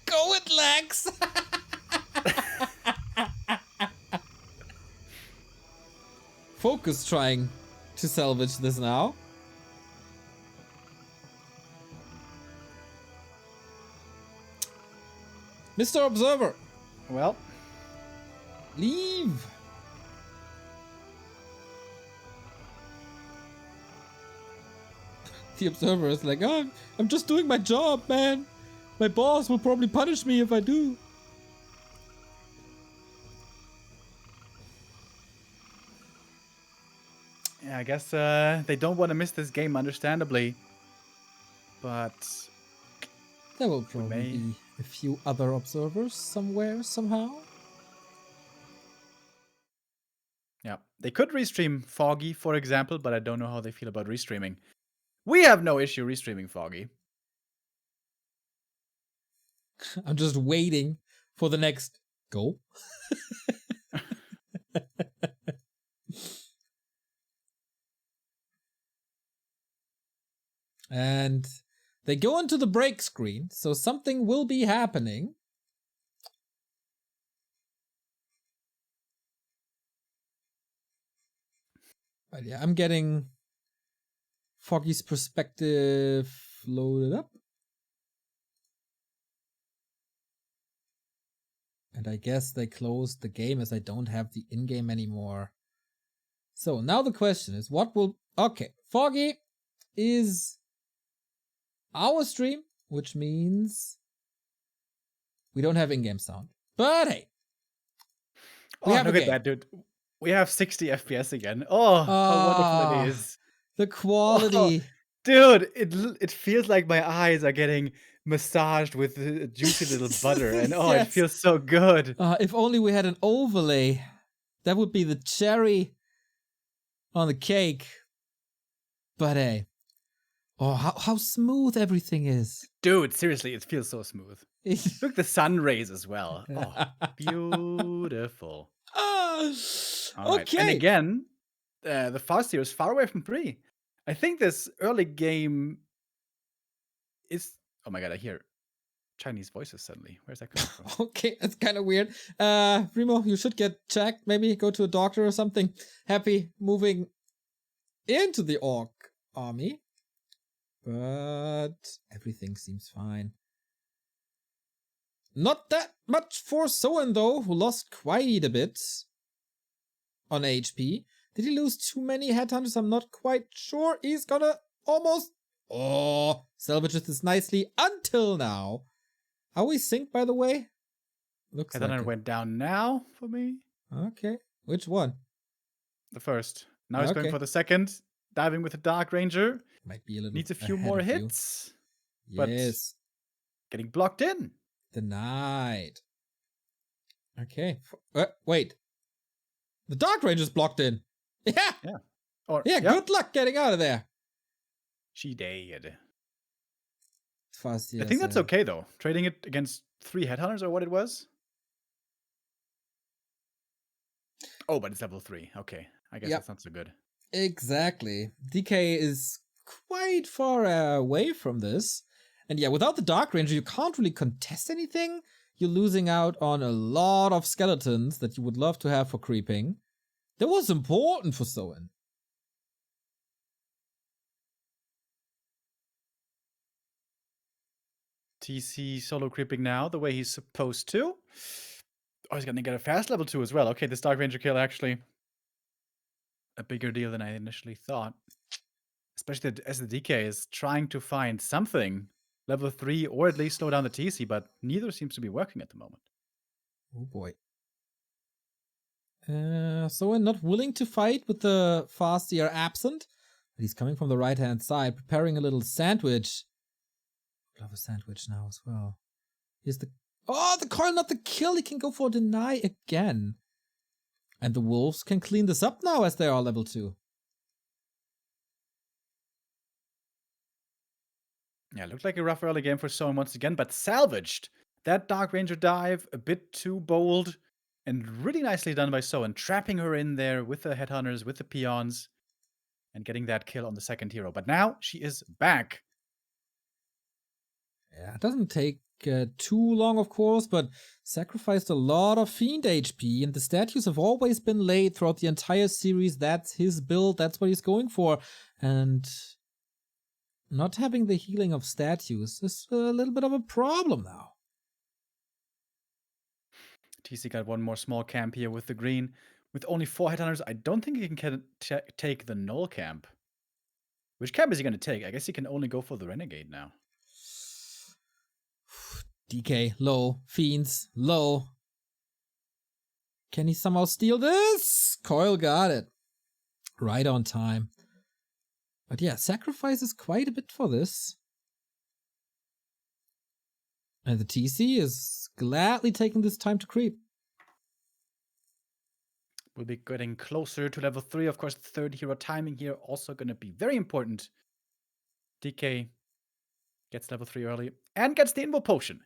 go with Lex. Focus trying to salvage this now. Mr. Observer, Well, leave. The Observer is like, oh, I'm just doing my job, man. My boss will probably punish me if I do. yeah, I guess they don't want to miss this game, understandably. But There will probably may- be a few other observers somewhere, somehow. yeah, they could restream Foggy, for example, but I don't know how they feel about restreaming. We have no issue restreaming Foggy. I'm just waiting for the next go. And they go into the break screen, so something will be happening. But yeah, I'm getting Foggy's perspective loaded up. And I guess they closed the game as I don't have the in-game anymore. So now the question is, what will... Okay, Foggy is our stream, which means we don't have in-game sound. But hey, we have look a at game. that, dude. We have 60 FPS again. Oh, how wonderful it is. The quality. Oh, dude, it feels like my eyes are getting massaged with the juicy little butter. And oh, Yes. it feels so good. If only we had an overlay. That would be the cherry on the cake. But hey. Oh, how smooth everything is. Dude, seriously, it feels so smooth. Look, the sun rays as well. Oh, beautiful. All right. Okay. And again, the FAR0 is far away from 3. I think this early game is... Oh my god, I hear Chinese voices suddenly. Where's that coming from? Okay, that's kind of weird. Remo, you should get checked. Maybe go to a doctor or something. Happy moving into the orc army. But everything seems fine. Not that much for Soin though, who lost quite a bit on HP. Did he lose too many headhunters? I'm not quite sure. He's gonna almost... Oh, salvages this nicely until now. Are we synced, by the way? Looks And like then it it. went down now for me. Okay, which one? The first. Now he's going Okay. for the second. Diving with the Dark Ranger. Might be a little Needs a few ahead more of you. hits. But Yes, getting blocked in. denied. Okay, wait. The Dark Ranger's blocked in. Yeah, Or yeah, good luck getting out of there. She did. Fast, I think that's okay though. Trading it against 3 headhunters or what it was. Oh, but it's level 3. Okay. I guess Yep. that's not so good. Exactly. DK is quite far away from this. And yeah, without the Dark Ranger, you can't really contest anything. You're losing out on a lot of skeletons that you would love to have for creeping. That was important for Soin. TC solo creeping now the way he's supposed to. Oh, he's gonna get a fast level 2 as well. Okay, this Dark Ranger kill actually a bigger deal than I initially thought. Especially as the DK is trying to find something level 3 or at least slow down the TC, but neither seems to be working at the moment. Oh boy. Soin not willing to fight with the FAR0 absent. But he's coming from the right-hand side, preparing a little sandwich. Love a sandwich now as well. Here's the... Oh, the coil, not the kill. He can go for a deny again. And the wolves can clean this up now as they are level 2. Yeah, looked like a rough early game for Soin once again, but salvaged. That Dark Ranger dive, a bit too bold, and really nicely done by Soin, trapping her in there with the headhunters, with the peons, and getting that kill on the second hero. But now she is back. Yeah, it doesn't take too long, of course, but sacrificed a lot of Fiend HP, and the statues have always been laid throughout the entire series. That's his build, that's what he's going for. And not having the healing of statues is a little bit of a problem now. TC got one more small camp here with the green. With only 4 headhunters, I don't think he can take the null camp. Which camp is he going to take? I guess he can only go for the renegade now. DK, low. Fiends, low. Can he somehow steal this? Coil got it. Right on time. But yeah, sacrifices quite a bit for this. And the TC is gladly taking this time to creep. We'll be getting closer to level 3. Of course, the third hero timing here also going to be very important. DK gets level 3 early and gets the Invo Potion.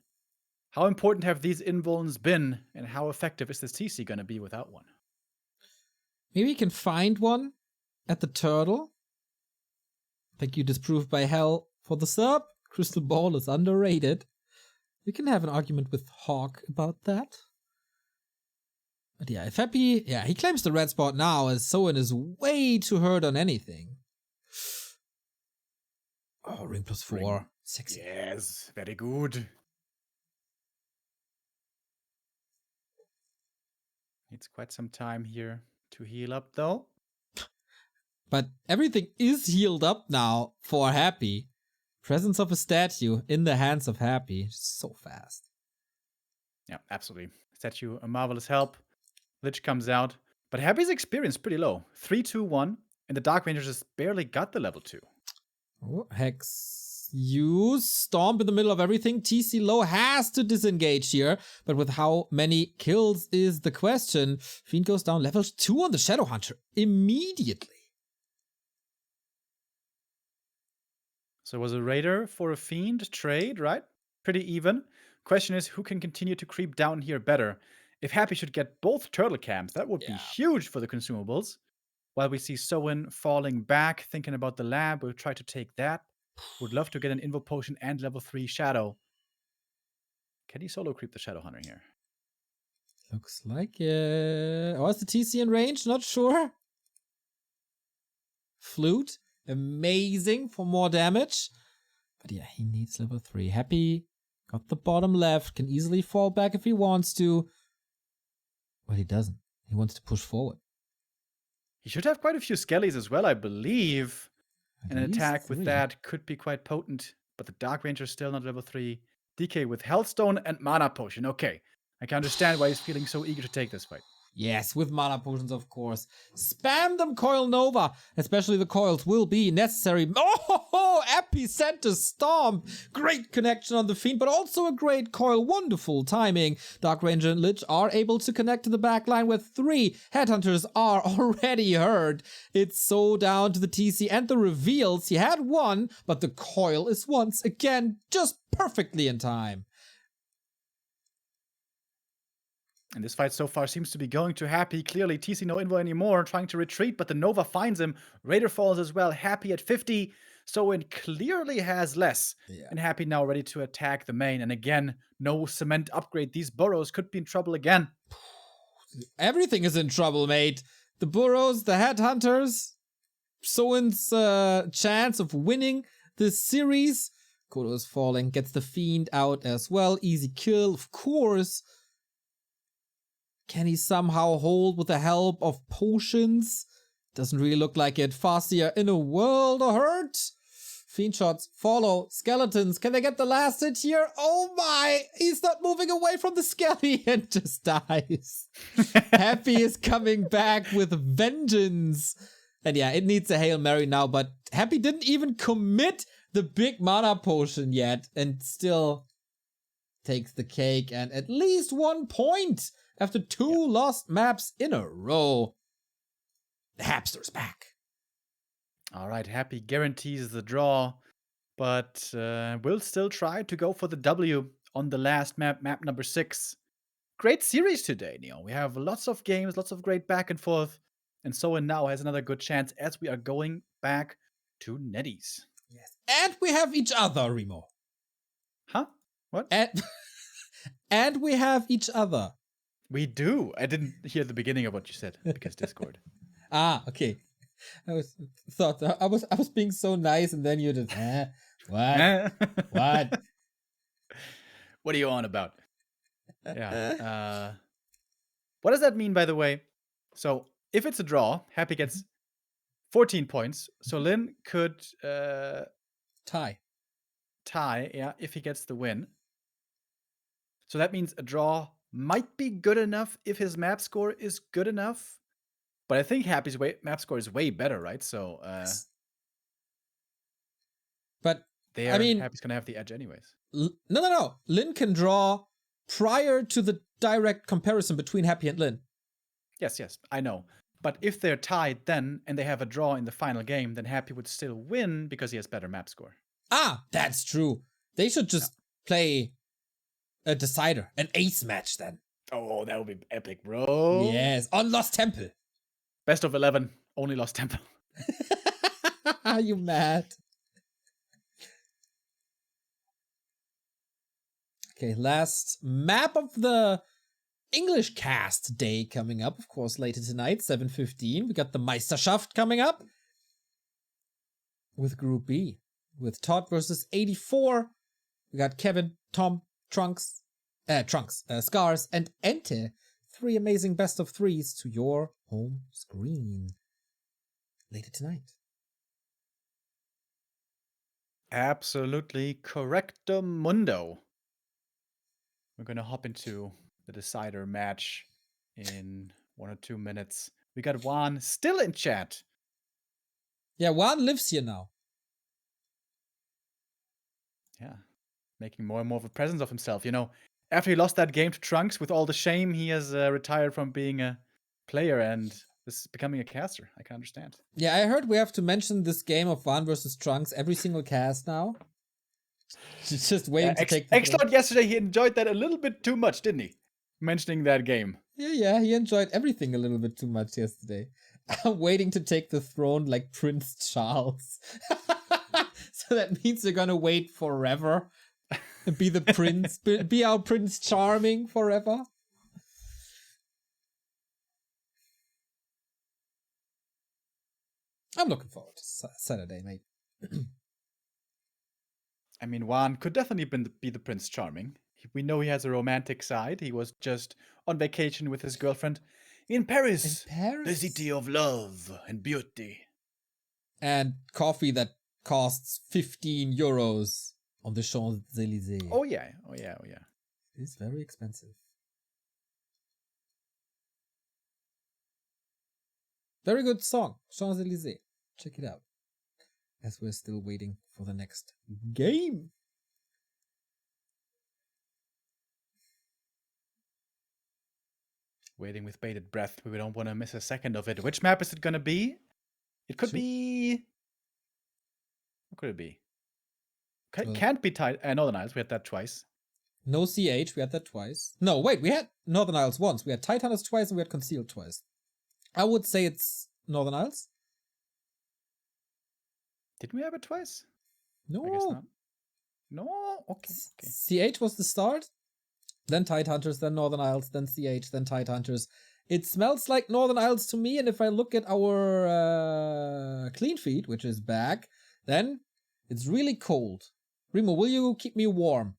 How important have these invulns been, and how effective is this TC going to be without one? Maybe you can find one at the turtle. Thank you, Disproved by Hell, for the sub. Crystal Ball is underrated. We can have an argument with Hawk about that. But yeah, if Happy... Yeah, he claims the red spot now as Soin is way too hurt on anything. Oh, ring plus 4. Ring. Sexy. Yes, very good. Needs quite some time here to heal up, though. But everything is healed up now for Happy. Presence of a statue in the hands of Happy. So fast. Yeah, absolutely. Statue, a marvelous help. Lich comes out. But Happy's experience pretty low. 3, 2, 1. And the Dark Rangers just barely got the level 2. Oh, Hex use. Stomp in the middle of everything. TC low has to disengage here. But with how many kills is the question. Fiend goes down level 2 on the Shadow Hunter immediately. So it was a Raider for a Fiend trade, right? Pretty even. Question is, who can continue to creep down here better? If Happy should get both turtle cams, that would be huge for the consumables. While we see Soin falling back, thinking about the lab, we'll try to take that. Would love to get an Invo Potion and level 3 Shadow. Can he solo creep the Shadow Hunter here? Looks like it. Oh, is the TC in range? Not sure. Flute. Amazing for more damage. But yeah, he needs level 3. Happy. Got the bottom left. Can easily fall back if he wants to. But he doesn't. He wants to push forward. He should have quite a few skellies as well, I believe. At And an least attack 3. with that could be quite potent. But the Dark Ranger is still not level 3. DK with Healthstone and Mana Potion. Okay. I can understand why he's feeling so eager to take this fight. Yes, with mana potions, of course. Spam them, Coil Nova. Especially the coils will be necessary. Oh, Epicenter Stomp. Great connection on the Fiend, but also a great coil. Wonderful timing. Dark Ranger and Lich are able to connect to the backline where 3 Headhunters are already hurt. It's so down to the TC and the reveals. He had 1, but the coil is once again just perfectly in time. And this fight so far seems to be going to Happy. Clearly, TC no Invo anymore, trying to retreat, but the Nova finds him. Raider falls as well. Happy at 50. Soin clearly has less. Yeah. And Happy now ready to attack the main. And again, no cement upgrade. These burrows could be in trouble again. Everything is in trouble, mate. The burrows, the headhunters, Soin's chance of winning this series. Kodo is falling, gets the Fiend out as well. Easy kill, of course. Can he somehow hold with the help of potions? Doesn't really look like it. Farseer in a world of hurt. Fiend shots follow. Skeletons. Can they get the last hit here? Oh my! He's not moving away from the skelly and just dies. Happy is coming back with vengeance. And yeah, it needs a Hail Mary now, but Happy didn't even commit the big mana potion yet and still takes the cake and at least 1 point. After 2 lost maps in a row. The Hapster's back. All right, Happy guarantees the draw, but will still try to go for the W on the last map, map number 6. Great series today, Neo. We have lots of games, lots of great back and forth, and Soin now has another good chance as we are going back to Netties. Yes. And we have each other, Remo. Huh? What? And we have each other. We do. I didn't hear the beginning of what you said because Discord. Okay. I was being so nice, and then you just what? What? What are you on about? Yeah. What does that mean, by the way? So if it's a draw, Happy gets 14 points. So Lin could Tie. Yeah, if he gets the win. So that means a draw might be good enough if his map score is good enough. But I think Happy's map score is way better, right? So but there, I mean, Happy's gonna have the edge anyways. No. Lin can draw prior to the direct comparison between Happy and Lin. Yes, I know. But if they're tied then, and they have a draw in the final game, then Happy would still win because he has better map score. That's true. They should just play a decider, an ace match then. Oh, that would be epic, bro. Yes, on Lost Temple. Best of 11, only Lost Temple. Are you mad? Okay, last map of the English cast day coming up, of course, later tonight, 7:15. We got the Meisterschaft coming up with Group B, with Todd versus 84. We got Kevin, Tom, Trunks, Scars, and Ente. 3 amazing best of 3s to your home screen later tonight. Absolutely correcto mundo. We're gonna hop into the decider match in 1 or 2 minutes. We got Juan still in chat. Yeah, Juan lives here now. Yeah, making more and more of a presence of himself. You know, after he lost that game to Trunks with all the shame, he has retired from being a player and is becoming a caster. I can understand. Yeah, I heard we have to mention this game of Juan versus Trunks every single cast now. Just waiting to take the Excellent. Yesterday, he enjoyed that a little bit too much, didn't he? Mentioning that game. Yeah, he enjoyed everything a little bit too much yesterday. I'm waiting to take the throne like Prince Charles. So that means you're gonna wait forever. Be the prince, be our Prince Charming forever. I'm looking forward to Saturday, mate. I mean, Juan could definitely be the Prince Charming. We know he has a romantic side. He was just on vacation with his girlfriend in Paris. The city of love and beauty. And coffee that costs 15 euros on the Champs-Élysées. Oh yeah. It's very expensive. Very good song, Champs-Élysées. Check it out. As we're still waiting for the next game. Waiting with bated breath. We don't want to miss a second of it. Which map is it going to be? It could be... What could it be? Can't be Northern Isles. We had that twice. No CH. We had that twice. No, wait. We had Northern Isles once. We had Titanus twice and we had Concealed twice. I would say it's Northern Isles. Didn't we have it twice? No. I guess not. No? Okay. CH was the start. Then Tidehunters, then Northern Isles, then CH, then Tidehunters. It smells like Northern Isles to me, and if I look at our clean feed, which is back, then it's really cold. Remo, will you keep me warm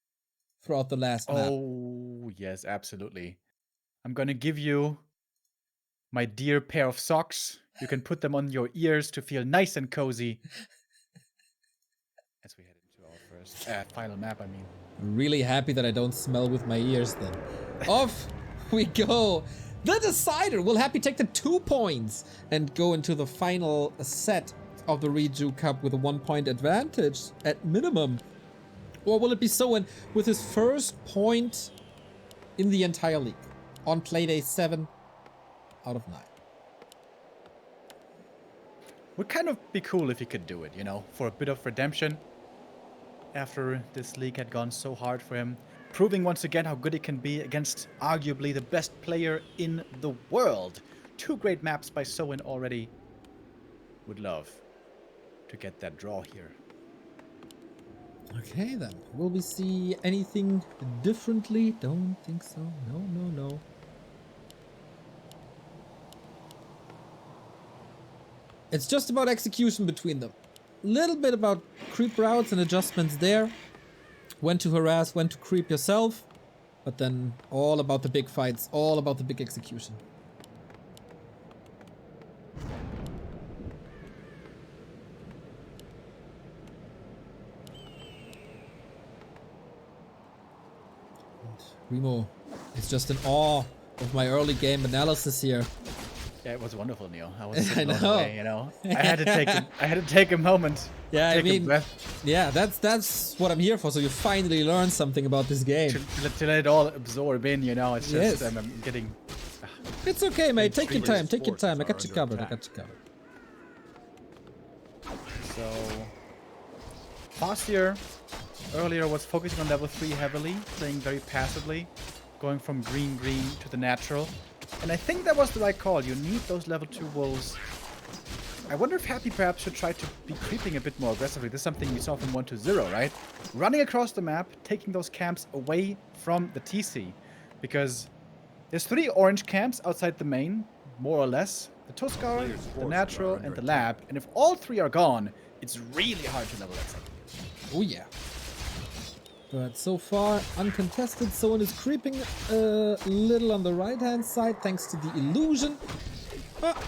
throughout the last map? Oh, yes, absolutely. I'm gonna give you my dear pair of socks. You can put them on your ears to feel nice and cozy. As we head into our first final map, I mean. Really happy that I don't smell with my ears then. Off we go. The decider will happy take the 2 points and go into the final set of the Reju Cup with a 1-point advantage at minimum. Or will it be Soin with his first point in the entire league on Playday 7 out of 9? Would kind of be cool if he could do it, you know, for a bit of redemption. After this league had gone so hard for him, proving once again how good he can be against arguably the best player in the world. 2 great maps by Soin already. Would love to get that draw here. Okay then, will we see anything differently? Don't think so. No. It's just about execution between them. Little bit about creep routes and adjustments there. When to harass, when to creep yourself. But then all about the big fights, all about the big execution. And Remo is just in awe of my early game analysis here. Yeah, it was wonderful, Neil. I was I blown know. away, you know. I had to take a moment. Yeah, I take a mean, breath yeah, that's what I'm here for. So you finally learn something about this game. to let it all absorb in, you know. It's just Yes. I'm getting. It's okay, mate. Take your time. Take your Forces time. I are got you under covered. I attack. got you covered. So Farseer earlier was focusing on level 3 heavily, playing very passively, going from green to the natural. And I think that was the right call. You need those level 2 wolves I wonder if Happy perhaps should try to be creeping a bit more aggressively. This is something we saw from 1.2.0, right? Running across the map, taking those camps away from the TC. Because there's 3 orange camps outside the main, more or less. The Tuscar, the Natural, and the Lab. And if all 3 are gone, it's really hard to level that second. Oh yeah. But so far, uncontested. Soin is creeping a little on the right-hand side thanks to the illusion.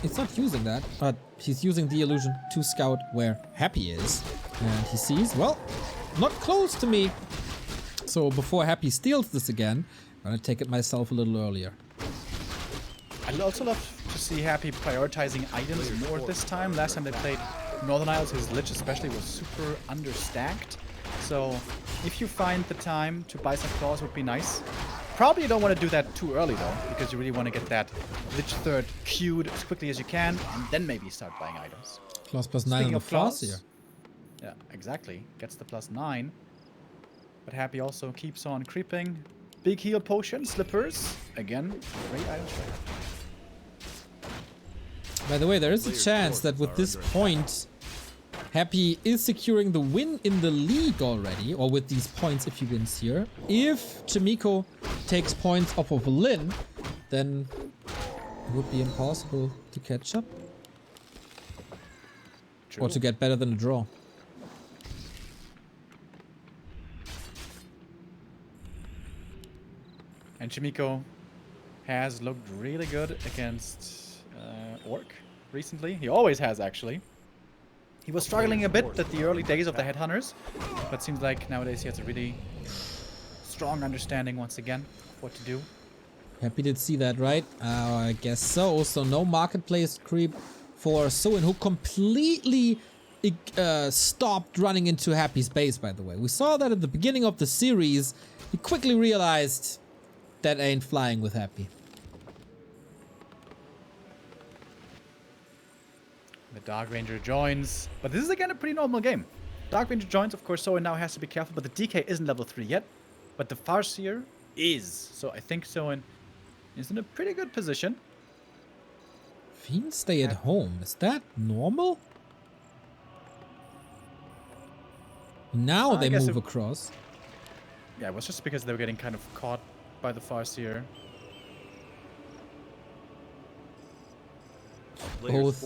He's not using that, but he's using the illusion to scout where Happy is. And he sees, well, not close to me. So before Happy steals this again, I'm gonna take it myself a little earlier. I'd also love to see Happy prioritizing items more this time. Last time they played Northern Isles, his Lich especially was super understacked. So if you find the time to buy some claws would be nice. Probably you don't want to do that too early though, because you really want to get that Lich third queued as quickly as you can, and then maybe start buying items. Claws plus 9 on the claws here. Yeah, exactly. Gets the plus 9. But Happy also keeps on creeping. Big heal potion, slippers. Again, great items for Happy. By the way, there is a chance that with this point, Happy is securing the win in the league already, or with these points if he wins here. If Chimiko takes points off of Lin, then it would be impossible to catch up. True. Or to get better than a draw. And Chimiko has looked really good against ORC recently. He always has, actually. He was struggling a bit at the early days of the Headhunters, but seems like nowadays he has a really strong understanding once again of what to do. Happy did see that, right? I guess so. So no marketplace creep for Soin, who completely stopped running into Happy's base, by the way. We saw that at the beginning of the series. He quickly realized that ain't flying with Happy. The Dark Ranger joins, but this is again a pretty normal game. Dark Ranger joins, of course, Soin now has to be careful, but the DK isn't level 3 yet. But the Farseer is, so I think Soin is in a pretty good position. Fiends stay at home. Is that normal? Now they move across. Yeah, it was just because they were getting kind of caught by the Farseer. Both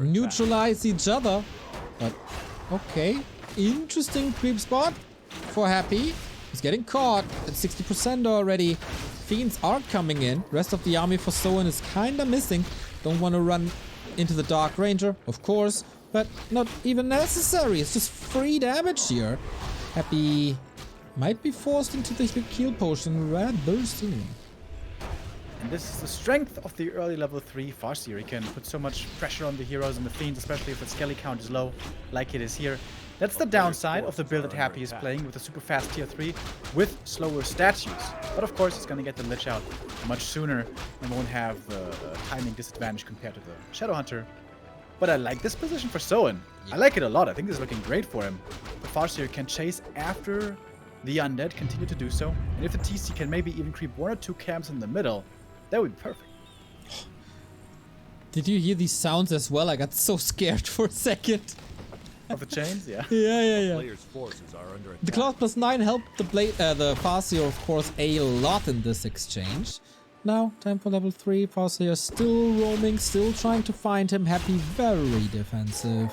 neutralize each other. But okay, interesting creep spot for Happy. He's getting caught at 60% already. Fiends are coming in. Rest of the army for Soin is kinda missing. Don't want to run into the Dark Ranger, of course, but not even necessary. It's just free damage here. Happy might be forced into the heal potion rather soon. And this is the strength of the early level 3 Farseer. He can put so much pressure on the heroes and the Fiends, especially if the skelly count is low, like it is here. That's the downside of the build that Happy is playing with a super fast tier 3 with slower statues. But of course, he's going to get the Lich out much sooner and won't have the timing disadvantage compared to the Shadowhunter. But I like this position for Soin. I like it a lot. I think this is looking great for him. The Farseer can chase after the Undead, continue to do so. And if the TC can maybe even creep 1 or 2 camps in the middle, that would be perfect. Did you hear these sounds as well? I got so scared for a second. Of the chains, yeah. Yeah. Players' forces are under attack. The claws plus 9 helped the Farseer, of course, a lot in this exchange. Now, time for level 3. Farseer still roaming, still trying to find him. Happy, very defensive.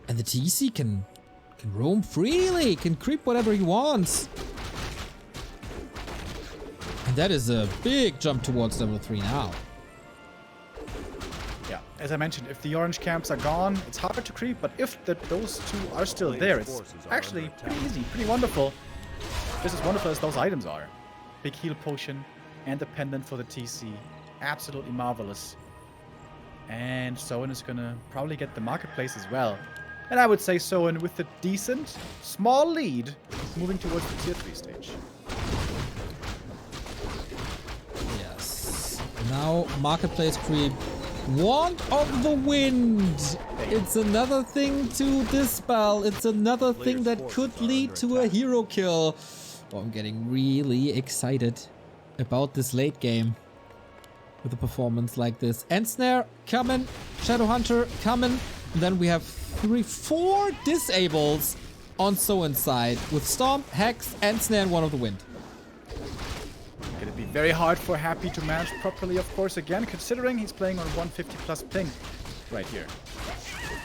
And the TC can roam freely, can creep whatever he wants. And that is a big jump towards level 3 now. Yeah, as I mentioned, if the orange camps are gone, it's hard to creep, but if those two are still there, it's actually pretty easy, pretty wonderful. Just as wonderful as those items are. Big heal potion and the pendant for the TC. Absolutely marvelous. And Soin is gonna probably get the marketplace as well. And I would say Soin with a decent, small lead, moving towards the tier 3 stage. Yes. Now, marketplace creep. Wand of the Wind. It's another thing to dispel. It's another thing that could lead to a hero kill. Oh, I'm getting really excited about this late game. with a performance like this. Ensnare coming, Shadowhunter coming. And then we have 4 disables on Soin side with Stomp, Hex, Ensnare, and One of the Wind. Gonna be very hard for Happy to manage properly, of course, again, considering he's playing on 150 plus ping right here.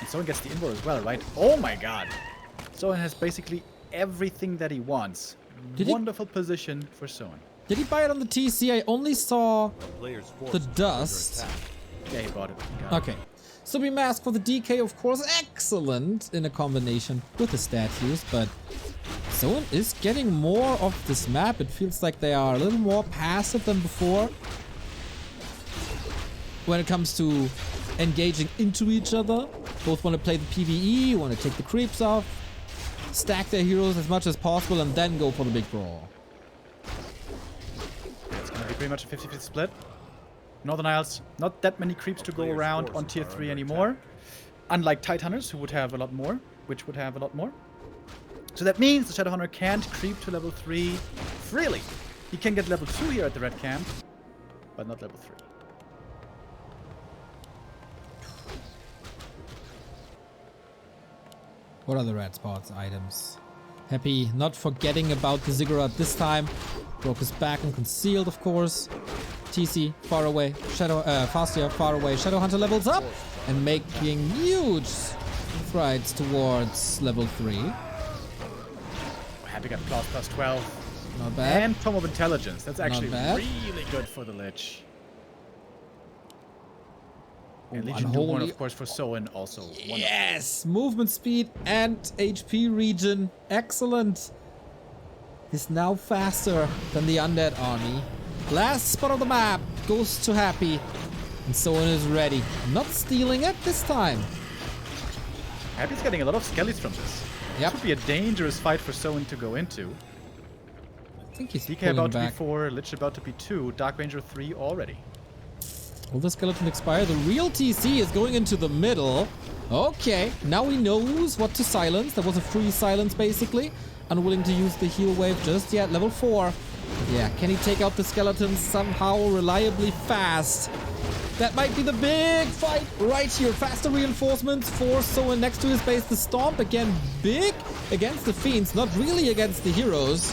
And Soin gets the invul as well, right? Oh my god. Soin has basically everything that he wants. Wonderful position for Soin. Did he buy it on the TC? I only saw Player's force the is under dust. attack. Yeah, he bought it. He got it. Okay. So we mask for the DK, of course, excellent in a combination with the statues, but Soin is getting more of this map. It feels like they are a little more passive than before when it comes to engaging into each other. Both want to play the PvE, want to take the creeps off, stack their heroes as much as possible, and then go for the big brawl. It's gonna be pretty much a 50-50 split. Northern Isles, not that many creeps to go around on tier 3 anymore. Unlike Tidehunters, who would have a lot more, which would have a lot more. So that means the Shadowhunter can't creep to level 3 freely. He can get level 2 here at the red camp, but not level 3. What are the red spots items? Happy not forgetting about the Ziggurat this time. Broke his back and concealed, of course. TC far away. Fastia far away. Shadowhunter levels up and making huge strides towards level 3. Happy got Claws plus 12. Not bad. And Tome of Intelligence. That's actually bad. really good for the Lich. And Oh, Legion do one, unholy. of course, for Soin also. Wonderful. Yes! Movement speed and HP regen. Excellent. He's now faster than the undead army. Last spot of the map goes to Happy. And Soin is ready. Not stealing it this time. Happy's getting a lot of skellies from this. Yep. This would be a dangerous fight for Soin to go into. I think he's DK pulling about back. to be 4, Lich about to be 2, Dark Ranger 3 already. Will the skeleton expire? The real TC is going into the middle. Okay, now he knows what to silence. There was a free silence basically. Unwilling to use the heal wave just yet. Level 4. Yeah, can he take out the skeletons somehow reliably fast? That might be the big fight right here. Faster reinforcements for Soin next to his base. The Stomp again big against the Fiends, not really against the heroes.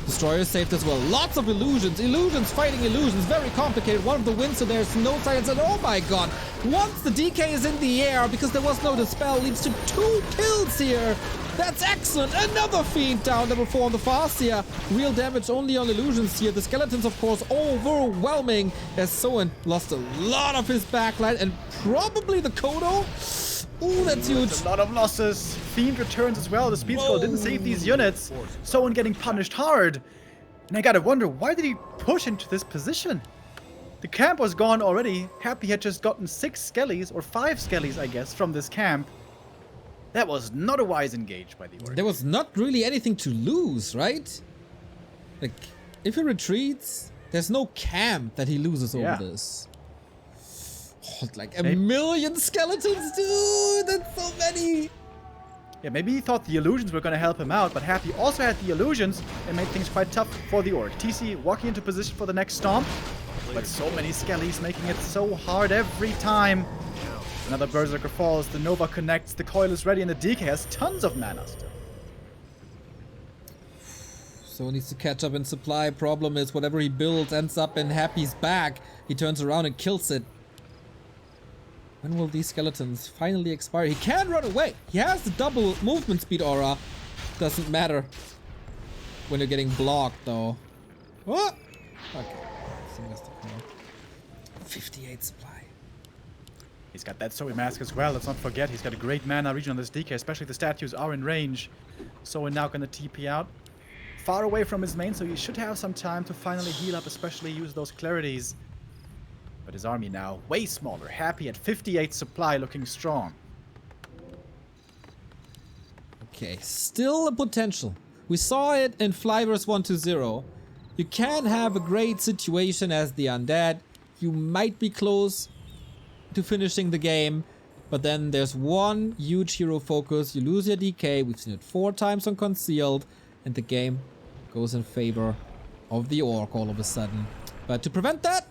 Destroyer saved as well. Lots of illusions. Illusions fighting illusions. Very complicated. One of the wins, so there's no silence. And oh my god. Once the DK is in the air, because there was no dispel, leads to 2 kills here. That's excellent. Another Fiend down. Level 4 on the Fastia. Real damage only on illusions here. The skeletons, of course, overwhelming. As Soin lost a lot of his backline. And probably the Kodo. Ooh, that's huge. That's a lot of losses. Fiend returns as well. The speed scroll didn't save these units. Soin getting punished hard. And I gotta wonder, why did he push into this position? The camp was gone already. Happy had just gotten 6 skellies, or 5 skellies, I guess, from this camp. That was not a wise engage by the Orc. There was not really anything to lose, right? Like, if he retreats, there's no camp that he loses over this. Oh, like a million skeletons, dude! That's so many! Yeah, maybe he thought the illusions were gonna help him out, but Happy also had the illusions and made things quite tough for the Orc. TC walking into position for the next stomp, but so many skellies making it so hard every time. Another Berserker falls, the Nova connects, the coil is ready, and the DK has tons of mana still. So he needs to catch up in supply. Problem is, whatever he builds ends up in Happy's back. He turns around and kills it. When will these skeletons finally expire? He can run away. He has the double movement speed aura. Doesn't matter when you're getting blocked, though. What? Okay. 58 supply. He's got that Soin mask as well. Let's not forget, he's got a great mana region on this DK, especially if the statues are in range. So we're now gonna TP out. Far away from his main, so he should have some time to finally heal up, especially use those clarities. But his army now way smaller. Happy at 58 supply, looking strong. Okay, still a potential. We saw it in Flyverse 1-0. You can have a great situation as the undead. You might be close to finishing the game, but then there's one huge hero focus. You lose your DK. We've seen it 4 times on Concealed, and the game goes in favor of the Orc all of a sudden. But to prevent that,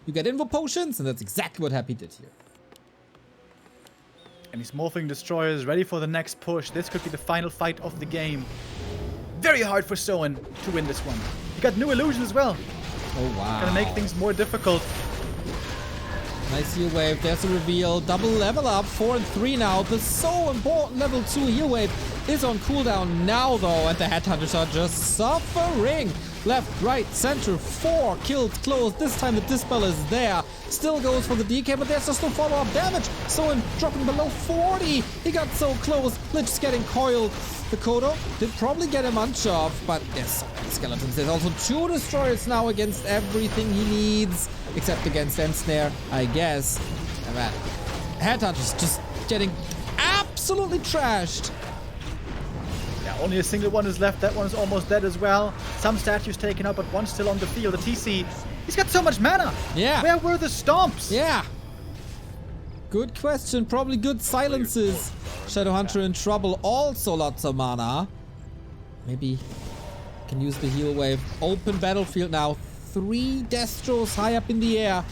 you get Invo Potions, and that's exactly what Happy did here. And he's morphing destroyers, ready for the next push. This could be the final fight of the game. Very hard for Soin to win this one. He got new illusion as well. Oh, wow. Gonna make things more difficult. Nice heal wave. There's a reveal. Double level up. 4 and 3 now. The so important level 2 heal wave is on cooldown now, though. And the headhunters are just suffering. Left, right, center. 4 kills close. This time the dispel is there. Still goes for the DK, but there's just no follow-up damage. Soin dropping below 40. He got so close. Lich's getting coiled. The Kodo did probably get a munch off, but there's so many skeletons. There's also 2 destroyers now against everything he needs, except against Ensnare, I guess. And man, Headhunter's just getting absolutely trashed. Yeah, only a single one is left. That one is almost dead as well. Some statues taken out, but one still on the field. The TC, he's got so much mana. Yeah. Where were the stomps? Yeah. Good question. Probably good silences. Shadowhunter in trouble. Also lots of mana. Maybe can use the heal wave. Open battlefield now. 3 Destros high up in the air.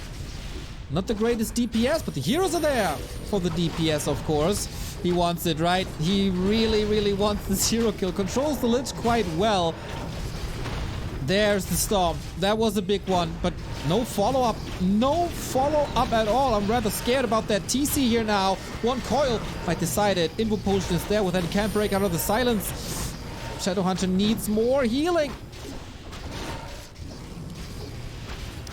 Not the greatest DPS, but the heroes are there for the DPS, of course. He wants it, right? He really, really wants this hero kill. Controls the Lich quite well. There's the Storm. That was a big one, but no follow-up. No follow-up at all. I'm rather scared about that TC here now. One coil. I decided. Invo Potion is there with that. He can't break out of the silence. Shadowhunter needs more healing.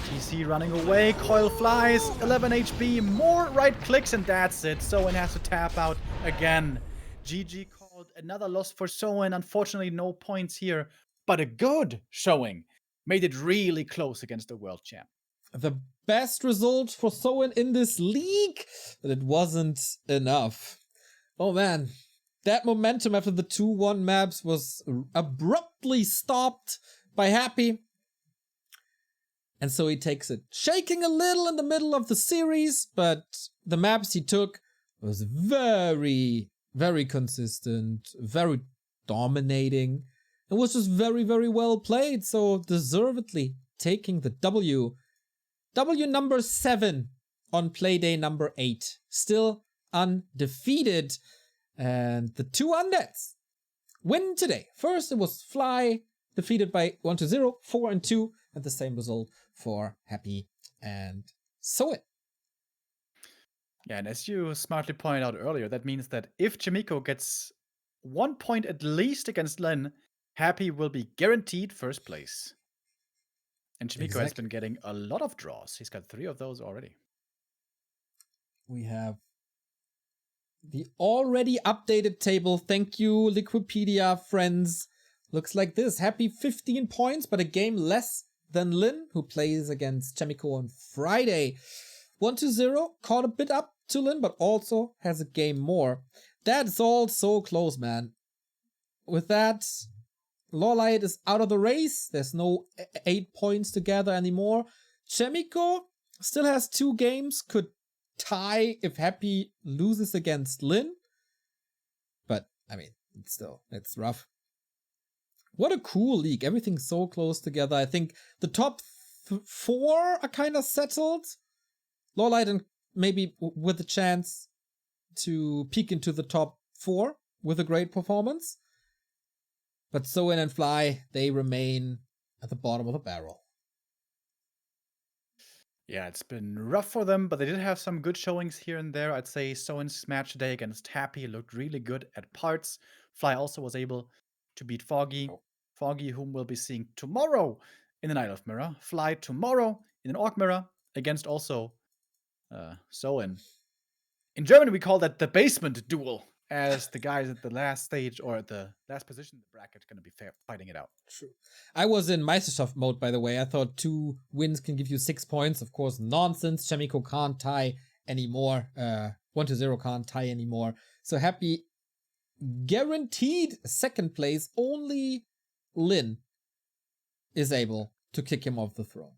TC running away. Coil flies. 11 HP. More right clicks, and that's it. Soin has to tap out again. GG called. Another loss for Soin. Unfortunately, no points here. But a good showing. Made it really close against the world champ. The best result for Soin in this league, but it wasn't enough. Oh man, that momentum after the 2-1 maps was abruptly stopped by Happy. And so he takes it, shaking a little in the middle of the series, but the maps he took was very, very consistent, very dominating. It was just very, very well played, so deservedly taking the W. W number 7 on Playday number 8. Still undefeated. And the 2 undeads win today. First it was Fly, defeated by 1-0, 4 and 2, and the same result for Happy and Soin. Yeah, and as you smartly pointed out earlier, that means that if Chimiko gets 1 point at least against Lin, Happy will be guaranteed first place. And Chimiko has been getting a lot of draws. He's got 3 of those already. We have the already updated table. Thank you, Liquipedia friends. Looks like this. Happy 15 points, but a game less than Lin, who plays against Chimiko on Friday. 1-0, caught a bit up to Lin, but also has a game more. That's all so close, man. With that, Lawlight is out of the race. There's no 8 points to gather anymore. Chimiko still has 2 games. Could tie if Happy loses against Lin. But, I mean, it's rough. What a cool league. Everything's so close together. I think the top 4 are kind of settled. Lawlight and maybe with a chance to peek into the top 4 with a great performance. But Soin and Fly, they remain at the bottom of the barrel. Yeah, it's been rough for them, but they did have some good showings here and there. I'd say Soin's match today against Happy looked really good at parts. Fly also was able to beat Foggy. Foggy, whom we'll be seeing tomorrow in the Night of Mirror. Fly tomorrow in an Orc Mirror against also Soin. In German, we call that the basement duel, as the guys at the last stage or at the last position in the bracket going to be fighting it out. True. I was in Meisterschaft mode, by the way. I thought 2 wins can give you 6 points. Of course, nonsense. Chimiko can't tie anymore. 1-0 can't tie anymore. So Happy guaranteed second place. Only Lin is able to kick him off the throne.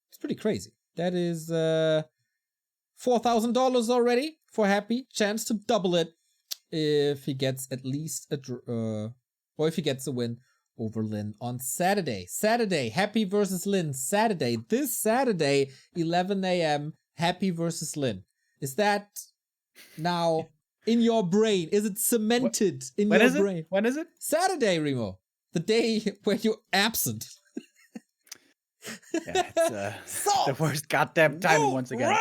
It's pretty crazy. That is $4,000 already for Happy. Chance to double it if he gets at least a or if he gets a win over Lin on Saturday. Saturday, Happy versus Lin. Saturday, this Saturday, 11 a.m., Happy versus Lin. Is that now in your brain? Is it cemented in your brain? When is it? Saturday, Remo. The day where you're absent. Yeah, it's the worst goddamn timing once again.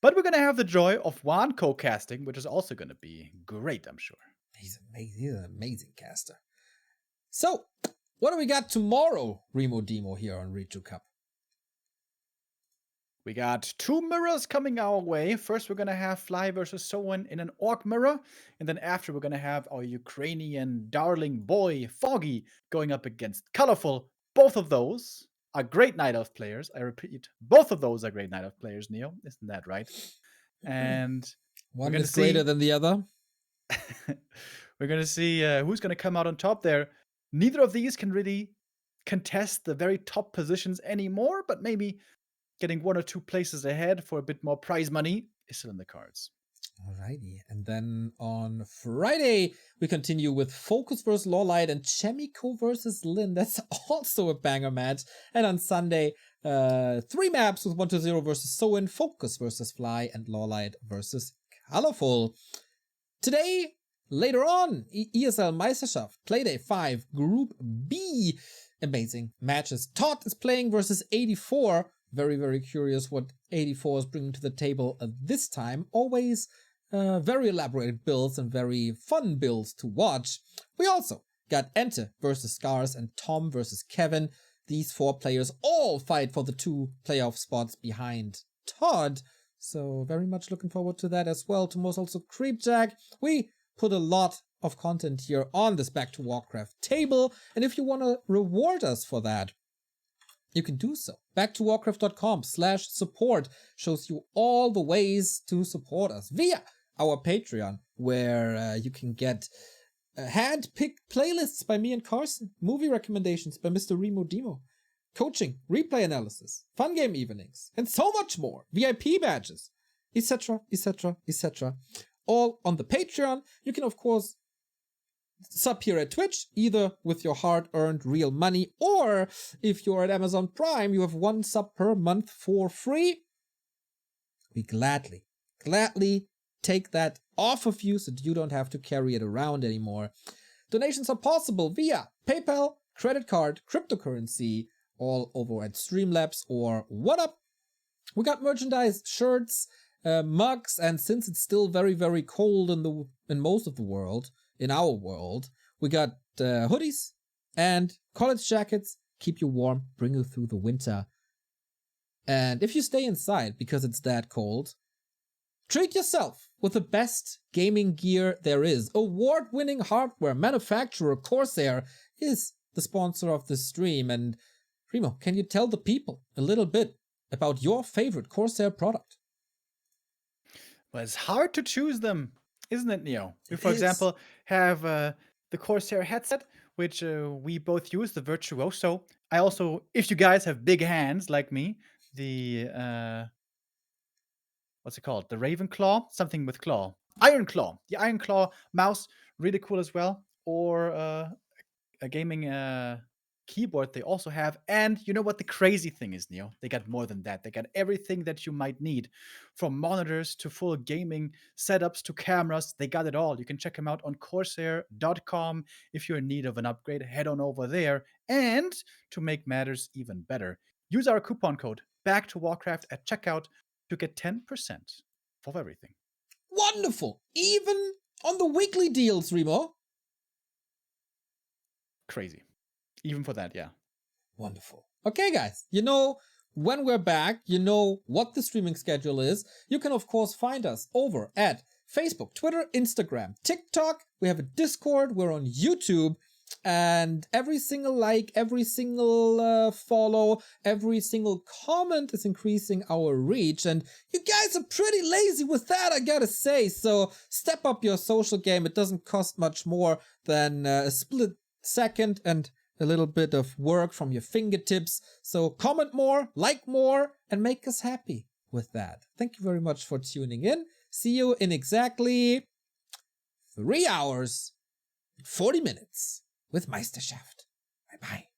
But we're gonna have the joy of Juan co-casting, which is also gonna be great, I'm sure. He's amazing. He's an amazing caster. So, what do we got tomorrow, Remo Demo, here on Reju Cup? We got 2 mirrors coming our way. First, we're gonna have Fly versus Soin in an Orc mirror, and then after, we're gonna have our Ukrainian darling boy Foggy going up against Colorful. Both of those are great Night Elf players. I repeat, both of those are great Night Elf players, Neo. Isn't that right? And one is greater than the other. We're going to see who's going to come out on top there. Neither of these can really contest the very top positions anymore, but maybe getting 1 or 2 places ahead for a bit more prize money is still in the cards. Alrighty, and then on Friday, we continue with Focus versus Lawlight and Chemico versus Lin. That's also a banger match. And on Sunday, 3 maps with 1-0 versus Soin, Focus versus Fly, and Lawlight versus Colorful. Today, later on, ESL Meisterschaft, Playday 5, Group B. Amazing matches. Todd is playing versus 84. Very, very curious what 84 is bringing to the table this time. Always very elaborated builds and very fun builds to watch. We also got Ente versus Scars and Tom versus Kevin. These 4 players all fight for the 2 playoff spots behind Todd. So very much looking forward to that as well. Tomorrow's also Creepjack. We put a lot of content here on this Back to Warcraft table. And if you want to reward us for that, you can do so. backtowarcraft.com/support shows you all the ways to support us via our Patreon, where you can get hand-picked playlists by me and Carson, movie recommendations by Mr. Remo Demo, coaching, replay analysis, fun game evenings, and so much more. VIP badges, etc., etc., etc. All on the Patreon. You can, of course, sub here at Twitch, either with your hard-earned real money, or if you're at Amazon Prime, you have 1 sub per month for free. We gladly take that off of you so that you don't have to carry it around anymore. Donations are possible via PayPal, credit card, cryptocurrency, all over at Streamlabs or WhatUp. We got merchandise, shirts, mugs, and since it's still very, very cold in most of the world, in our world, we got hoodies and college jackets, keep you warm, bring you through the winter. And if you stay inside because it's that cold, treat yourself with the best gaming gear there is. Award-winning hardware manufacturer CORSAIR is the sponsor of this stream. And Remo, can you tell the people a little bit about your favorite CORSAIR product? Well, it's hard to choose them, isn't it, Neo? We, for example, have the CORSAIR headset, which we both use, the Virtuoso. I also, if you guys have big hands like me, the what's it called? The Ravenclaw? Something with claw. Iron Claw. The Iron Claw mouse, really cool as well. Or a gaming keyboard they also have. And you know what the crazy thing is, Neo? They got more than that. They got everything that you might need. From monitors to full gaming setups to cameras. They got it all. You can check them out on CORSAIR.com. If you're in need of an upgrade, head on over there. And to make matters even better, use our coupon code BACKTOWARCRAFT at checkout to get 10% for everything. Wonderful! Even on the weekly deals, Remo. Crazy. Even for that, yeah. Wonderful. Okay, guys, you know when we're back, you know what the streaming schedule is. You can, of course, find us over at Facebook, Twitter, Instagram, TikTok. We have a Discord. We're on YouTube. And every single like, every single follow, every single comment is increasing our reach. And you guys are pretty lazy with that, I gotta say. So step up your social game. It doesn't cost much more than a split second and a little bit of work from your fingertips. So comment more, like more, and make us happy with that. Thank you very much for tuning in. See you in exactly 3 hours, 40 minutes. with Meisterschaft. Bye bye.